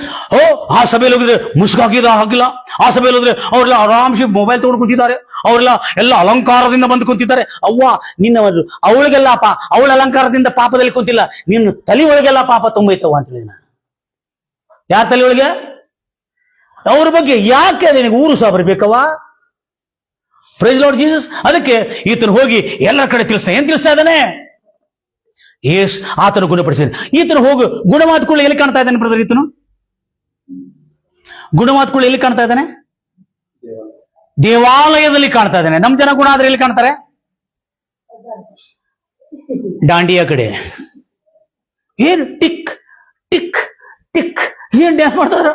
ಆ ಸಭೆಯಲ್ಲಿ ಹೋಗಿದ್ರೆ ಮುಸುಕಾಕಿಲ್ಲ. ಆ ಸಭೆಯಲ್ಲಿ ಹೋದ್ರೆ ಅವರೆಲ್ಲ ಆರಾಮ್ಸಿ ಮೊಬೈಲ್ ತಗೊಂಡು ಕುಂತಿದ್ದಾರೆ. ಅವರೆಲ್ಲ ಎಲ್ಲ ಅಲಂಕಾರದಿಂದ ಬಂದು ಕುಂತಿದ್ದಾರೆ. ಅವ್ವ, ನಿನ್ನ ಅವಳಿಗೆಲ್ಲ ಅವಳ ಅಲಂಕಾರದಿಂದ ಪಾಪದಲ್ಲಿ ಕುಂತಿಲ್ಲ, ನಿನ್ನ ತಲೆ ಒಳಗೆಲ್ಲ ಪಾಪ ತುಂಬೈತವ ಅಂತ ಹೇಳಿದ. ಯಾರ ತಲೆ ಒಳಗೆ? ಅವ್ರ ಬಗ್ಗೆ ಯಾಕೆ ನಿನಗೆ ಊರು ಸಹ ಬರ್ಬೇಕವ? Price Lord Jesus. ಅದಕ್ಕೆ ಈತನು ಹೋಗಿ ಎಲ್ಲ ಕಡೆ ತಿಳಿಸ್ತಾನೆ. ಏನ್ ತಿಳಿಸ್ತಾ ಇದ್ದಾನೆ? ಏಸ್ ಆತನು ಗುಣಪಡಿಸಿದ. ಈತನು ಹೋಗು ಗುಣವಾದ್ಕೊಳ್ಳಿ ಎಲ್ಲಿ ಕಾಣ್ತಾ ಇದ್ದಾನೆ ಬ್ರದರ್? ಈತನು ಗುಣವಾದ್ಕೊಳ್ಳಿ ಎಲ್ಲಿ ಕಾಣ್ತಾ ಇದ್ದಾನೆ? ದೇವಾಲಯದಲ್ಲಿ ಕಾಣ್ತಾ ಇದ್ದಾನೆ. ನಮ್ ಜನ ಗುಣ ಆದ್ರೆ ಎಲ್ಲಿ ಕಾಣ್ತಾರೆ? ದಾಂಡಿಯ ಕಡೆ. ಏನ್ ಟಿಕ್ ಟಿಕ್ ಟಿಕ್ ಏನ್ ಡ್ಯಾನ್ಸ್ ಮಾಡ್ತಾರ?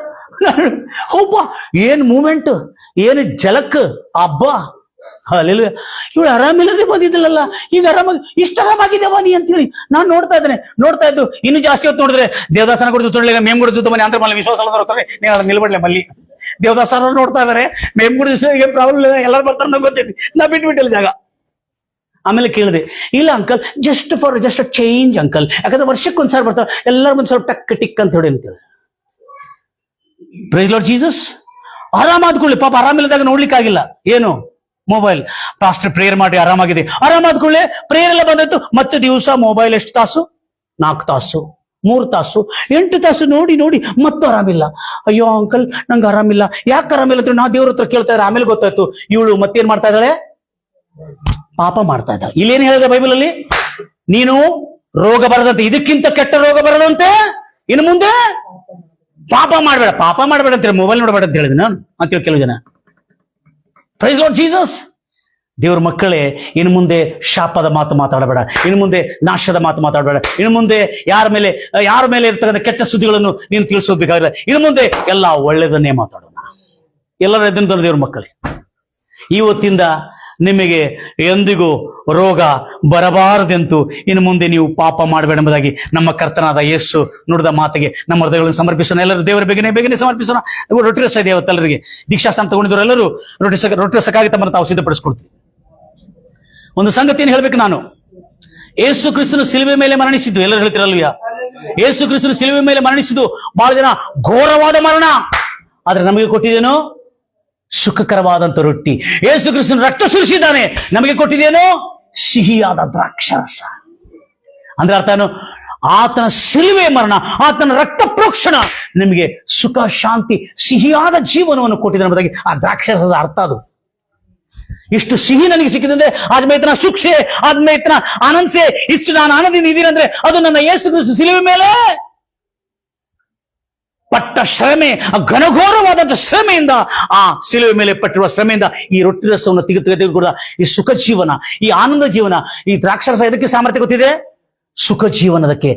ಹೌಪ, ಏನ್ ಮೂಮೆಂಟ್, ಏನು ಜಲಕ್, ಅಬ್ಬಾ. ಹಲ್ಲೆಲೂಯಾ. ಇವಳು ಆರಾಮಿಲ್ಲದೆ ಬಂದಿದ್ದಲ್ಲ, ಈಗ ಆರಾಮಾಗಿ ಇಷ್ಟ ಆರಾಮಾಗಿದ್ದೇವ ನೀ ಅಂತ ಹೇಳಿ ನಾನು ನೋಡ್ತಾ ಇದ್ದು ಇನ್ನು ಜಾಸ್ತಿ ಹೊತ್ತು ನೋಡಿದ್ರೆ ದೇವದಾಸನ ಕೊಡ್ತು ತೊಡಲಿಲ್ಲ, ಮೇಮ್ ಕೊಡ್ತು ಮನೆ ಅಂತ ಮಲ್ಲಿ ವಿಶ್ವಾಸ ಹೋಗ್ತಾರೆ. ನೀವು ಅದನ್ನ ನಿಲ್ಬಡ್ಲೆ ಮಲ್ಲಿ ದೇವದಾಸನ ನೋಡ್ತಾ ಇದಾರೆ, ಮೇಮ್ ಗುಡಿಸ ಏನ್ ಪ್ರಾಬ್ಲಮ್ ಇಲ್ಲ, ಎಲ್ಲರೂ ಬರ್ತಾರೆ ನಂಗೆ ಗೊತ್ತೈತಿ. ನಾ ಬಿಟ್ಬಿಟ್ಟಿಲ್ಲ ಜಾಗ. ಆಮೇಲೆ ಕೇಳಿದೆ, ಇಲ್ಲ ಅಂಕಲ್, ಜಸ್ಟ್ ಚೇಂಜ್ ಅಂಕಲ್, ಯಾಕಂದ್ರೆ ವರ್ಷಕ್ಕೊಂದ್ಸಾರಿ ಬರ್ತಾರೆ, ಎಲ್ಲರೂ ಒಂದ್ ಸ್ವಲ್ಪ ಟಕ್ ಟಿಕ್ ಅಂತ ಹೇಳಿ ಅಂತೇಳಿ. Praise Lord Jesus. ಆರಾಮಾದ್ಕೊಳ್ಳಿ. ಪಾಪ ಆರಾಮಿಲ್ಲದಾಗ ನೋಡ್ಲಿಕ್ಕಾಗಿಲ್ಲ. ಏನು? ಮೊಬೈಲ್. ಪಾಸ್ಟರ್ ಪ್ರೇಯರ್ ಮಾಡಿ ಆರಾಮಾಗಿದೆ. ಆರಾಮಾದ್ಕೊಳ್ಳಿ. ಪ್ರೇಯರ್ ಎಲ್ಲ ಬಂದಾಯ್ತು. ಮತ್ತೆ ದಿವಸ ಮೊಬೈಲ್ ಎಷ್ಟು ತಾಸು? 4 ತಾಸು, 3 ತಾಸು, 8 ತಾಸು ನೋಡಿ ಮತ್ತೆ ಆರಾಮಿಲ್ಲ. ಅಯ್ಯೋ ಅಂಕಲ್, ನಂಗೆ ಆರಾಮಿಲ್ಲ. ಯಾಕೆ ಆರಾಮಿಲ್ಲ ಅಂತ ನಾ ದೇವ್ರ ಹತ್ರ ಕೇಳ್ತಾ ಇದ್ದಾರೆ. ಆಮೇಲೆ ಗೊತ್ತಾಯ್ತು ಇವಳು ಮತ್ತೇನ್ ಮಾಡ್ತಾ ಇದ್ದಾಳೆ? ಪಾಪ ಮಾಡ್ತಾ ಇದ್ದಾಳೆ. ಇಲ್ಲೇನ್ ಹೇಳಿದೆ ಬೈಬಲ್ ಅಲ್ಲಿ? ನೀನು ರೋಗ ಬರದಂತೆ, ಇದಕ್ಕಿಂತ ಕೆಟ್ಟ ರೋಗ ಬರದಂತೆ ಇನ್ನು ಮುಂದೆ ಪಾಪ ಮಾಡಬೇಡ ಅಂತೇಳಿ, ಮೊಬೈಲ್ ನೋಡಬೇಡ ಅಂತ ಹೇಳಿದೆ ನಾನು ಅಂತೇಳಿ ಕೆಲವು ಜನ. Praise Lord Jesus. ದೇವ್ರ ಮಕ್ಕಳೇ, ಇನ್ನು ಮುಂದೆ ಶಾಪದ ಮಾತು ಮಾತಾಡಬೇಡ, ಇನ್ನು ಮುಂದೆ ನಾಶದ ಮಾತು ಮಾತಾಡಬೇಡ, ಇನ್ನು ಮುಂದೆ ಯಾರ ಮೇಲೆ ಇರ್ತಕ್ಕಂಥ ಕೆಟ್ಟ ಸುದ್ದಿಗಳನ್ನು ನೀನು ತಿಳಿಸೋಬೇಕಾಗಿಲ್ಲ. ಇನ್ನು ಮುಂದೆ ಎಲ್ಲ ಒಳ್ಳೆಯದನ್ನೇ ಮಾತಾಡೋಣ. ಎಲ್ಲರ ಎದುರು ದೇವ್ರ ಮಕ್ಕಳೇ, ಇವತ್ತಿಂದ ನಿಮಗೆ ಎಂದಿಗೂ ರೋಗ ಬರಬಾರದೆಂತು ಇನ್ನು ಮುಂದೆ ನೀವು ಪಾಪ ಮಾಡಬೇಡ ಎಂಬುದಾಗಿ ನಮ್ಮ ಕರ್ತನಾದ ಯೇಸು ನುಡಿದ ಮಾತಿಗೆ ನಮ್ಮ ಹೃದಯಗಳನ್ನು ಸಮರ್ಪಿಸೋಣ. ಎಲ್ಲರೂ ದೇವರ ಬೇಗನೆ ಸಮರ್ಪಿಸೋಣ. ರೊಟ್ಟಿ ರಸ ಇದೆ ಇವತ್ತೆಲ್ಲರಿಗೆ. ದೀಕ್ಷಾಸ್ಥಾನ ತಗೊಂಡಿದ್ರು ಎಲ್ಲರೂ ರೊಟ್ಟಿ ರಸಕ್ಕಾಗಿ ತಮ್ಮನ್ನು ತಾವು ಸಿದ್ಧಪಡಿಸ್ಕೊಳ್ತೀವಿ. ಒಂದು ಸಂಗತಿಯನ್ನು ಹೇಳ್ಬೇಕು ನಾನು. ಯೇಸು ಕ್ರಿಸ್ತನು ಶಿಲುಬೆ ಮೇಲೆ ಮರಣಿಸಿದ್ದು ಎಲ್ಲರೂ ಹೇಳ್ತಿರಲ್ವಿಯಾ? ಯೇಸು ಕ್ರಿಸ್ತನು ಶಿಲುಬೆ ಮೇಲೆ ಮರಣಿಸಿದ್ದು ಬಹಳ ಜನ ಘೋರವಾದ ಮರಣ, ಆದ್ರೆ ನಮಗೆ ಕೊಟ್ಟಿದ್ದೇನೋ ಸುಖಕರವಾದಂತ ರೊಟ್ಟಿ. ಯೇಸು ಕ್ರಿಸ್ತನು ರಕ್ತ ಸುರಿಸಿದ್ದಾನೆ, ನಮಗೆ ಕೊಟ್ಟಿದ್ದೇನೋ ಸಿಹಿಯಾದ ದ್ರಾಕ್ಷಾರಸ. ಅಂದ್ರೆ ಅರ್ಥ ಏನು? ಆತನ ಶಿಲುಬೆ ಮರಣ, ಆತನ ರಕ್ತ ಪ್ರೋಕ್ಷಣ ನಿಮಗೆ ಸುಖ, ಶಾಂತಿ, ಸಿಹಿಯಾದ ಜೀವನವನ್ನು ಕೊಟ್ಟಿದ್ದಾನೆ ಎಂಬುದಾಗಿ ಆ ದ್ರಾಕ್ಷಾರಸದ ಅರ್ಥ ಅದು. ಇಷ್ಟು ಸಿಹಿ ನನಗೆ ಸಿಕ್ಕಿದಂದ್ರೆ ಆದ್ಮೇ ಇತನ ಸುಖ ಸೆ, ಆದ್ಮೇ ಇತನ ಆನಂದ ಸೆ, ಇಷ್ಟು ನಾನು ಆನಂದದಿಂದ ಇದ್ದೀನಿ ಅಂದ್ರೆ ಅದು ನನ್ನ ಯೇಸು ಕ್ರಿಸ್ತ ಶಿಲುಬೆ ಮೇಲೆ ಪಟ್ಟ ಶ್ರಮೆ, ಆ ಘನಘೋರವಾದಂತ ಶ್ರಮೆಯಿಂದ, ಆ ಶಿಲುಬೆ ಮೇಲೆ ಪಟ್ಟಿರುವ ಶ್ರಮೆಯಿಂದ ಈ ರೊಟ್ಟಿ ರಸವನ್ನು ತೆಗೆದುಕೂಡ ಈ ಸುಖ ಜೀವನ, ಈ ಆನಂದ ಜೀವನ, ಈ ದ್ರಾಕ್ಷರಸ ಇದಕ್ಕೆ ಸಾಮರ್ಥ್ಯ ಗೊತ್ತಿದೆ, ಸುಖ ಜೀವನದಕ್ಕೆ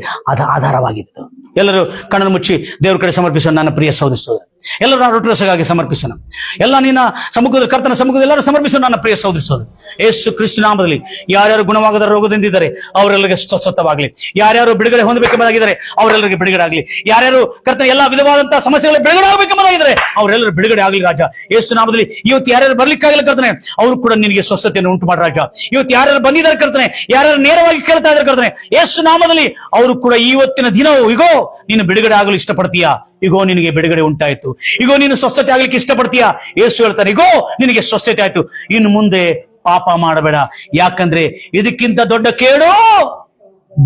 ಆಧಾರವಾಗಿತ್ತು. ಎಲ್ಲರೂ ಕಣ್ಣನ್ನು ಮುಚ್ಚಿ ದೇವರ ಕಡೆ ಸಮರ್ಪಿಸೋಣ ನನ್ನ ಪ್ರಿಯ ಸಹೋದರ. ಎಲ್ಲರೂ ನಾವು ರೊಟ್ಟಿ ರಸಗಾಗಿ ಸಮರ್ಪಿಸೋಣ. ಎಲ್ಲ ನಿನ್ನ ಸಮ್ಮುಖದಲ್ಲಿ, ಕರ್ತನ ಸಮ್ಮುಖದಲ್ಲಿ ಎಲ್ಲರೂ ಸಮರ್ಪಿಸೋಣ. ನನ್ನ ಪ್ರಿಯ ಸಹೋದರಿ, ಯೇಸು ಕ್ರಿಸ್ತ ನಾಮದಲ್ಲಿ ಯಾರ್ಯಾರು ಗುಣವಾಗದ ರೋಗದಿಂದಿದ್ದಾರೆ ಅವರೆಲ್ಲರಿಗೆ ಸ್ವಸ್ಥವಾಗಲಿ. ಯಾರ್ಯಾರು ಬಿಡುಗಡೆ ಹೊಂದಬೇಕೆಂಬುದಾಗಿದ್ದಾರೆ ಅವರೆಲ್ಲರಿಗೆ ಬಿಡುಗಡೆ ಆಗಲಿ. ಯಾರ್ಯಾರು ಕರ್ತನ ಎಲ್ಲಾ ವಿಧವಾದಂತಹ ಸಮಸ್ಯೆಗಳಿಗೆ ಬಿಡುಗಡೆ ಆಗಬೇಕೆಂಬುದಾಗಿದ್ದಾರೆ ಅವರೆಲ್ಲರೂ ಬಿಡುಗಡೆ ಆಗಲಿ ರಾಜ. ಯೇಸು ನಾಮದಲ್ಲಿ ಇವತ್ತು ಯಾರ್ಯಾರು ಬರ್ಲಿಕ್ಕಾಗಿಲ್ಲ ಕರ್ತನೆ, ಅವರು ಕೂಡ ನಿನಗೆ ಸ್ವಸ್ಥತೆಯನ್ನು ಉಂಟು ಮಾಡಿ ರಾಜ. ಇವತ್ತು ಯಾರ್ಯಾರು ಬಂದಿದ್ದಾರೆ ಕರ್ತನೆ, ಯಾರ್ಯಾರು ನೇರವಾಗಿ ಕೇಳ್ತಾ ಇದ್ದಾರೆ ಕರ್ತನೆ, ಯೇಸು ನಾಮದಲ್ಲಿ ಅವರು ಕೂಡ ಇವತ್ತಿನ ದಿನವೂ ಇಗೋ ನೀನು ಬಿಡುಗಡೆ ಆಗಲು ಇಷ್ಟಪಡ್ತೀಯಾ, ಇಗೋ ನಿನಗೆ ಬಿಡುಗಡೆ ಉಂಟಾಯ್ತು, ಇಗೋ ನೀನು ಸ್ವಸ್ಥತೆ ಆಗ್ಲಿಕ್ಕೆ ಇಷ್ಟಪಡ್ತೀಯಾ. ಯೇಸು ಹೇಳ್ತಾನೆ, ಇಗೋ ನಿನಗೆ ಸ್ವಸ್ಥತೆ ಆಯ್ತು, ಇನ್ನು ಮುಂದೆ ಪಾಪ ಮಾಡಬೇಡ, ಯಾಕಂದ್ರೆ ಇದಕ್ಕಿಂತ ದೊಡ್ಡ ಕೇಡು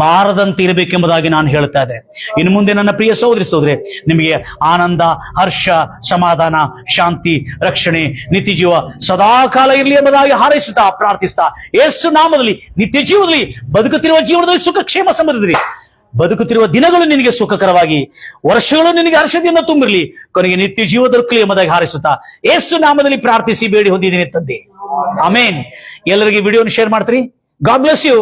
ಬಾರದಂತೆ ಇರಬೇಕೆಂಬುದಾಗಿ ನಾನು ಹೇಳ್ತಾ ಇದ್ದೆ. ಇನ್ನು ಮುಂದೆ ನನ್ನ ಪ್ರಿಯ ಸಹೋದರಿ ನಿಮಗೆ ಆನಂದ, ಹರ್ಷ, ಸಮಾಧಾನ, ಶಾಂತಿ, ರಕ್ಷಣೆ, ನಿತ್ಯ ಜೀವ ಸದಾಕಾಲ ಇರಲಿ ಎಂಬುದಾಗಿ ಹಾರೈಸುತ್ತಾ ಪ್ರಾರ್ಥಿಸ್ತಾ ಯೇಸು ನಾಮದಲ್ಲಿ ನಿತ್ಯ ಜೀವದಲ್ಲಿ ಬದುಕುತ್ತಿರುವ ಜೀವನದಲ್ಲಿ ಸುಖ ಕ್ಷೇಮ ಸಮೃದ್ಧಿ, ಬದುಕುತ್ತಿರುವ ದಿನಗಳು ನಿನಗೆ ಸುಖಕರವಾಗಿ, ವರ್ಷಗಳು ನಿನಗೆ ಹರ್ಷದಿಂದ ತುಂಬಿರಲಿ, ಕೊನೆಗೆ ನಿತ್ಯ ಜೀವ ದೊರಕಲಿ ಎಂಬುದಾಗಿ ಹಾರೈಸುತ್ತಾ ಯೇಸು ನಾಮದಲ್ಲಿ ಪ್ರಾರ್ಥಿಸಿ ಬೇಡಿ ಹೊಂದಿದ್ದೀನಿ ತಂದೆ. ಆಮೇನ್. ಎಲ್ಲರಿಗೆ ವಿಡಿಯೋನ ಶೇರ್ ಮಾಡ್ತೀರಿ. God bless you.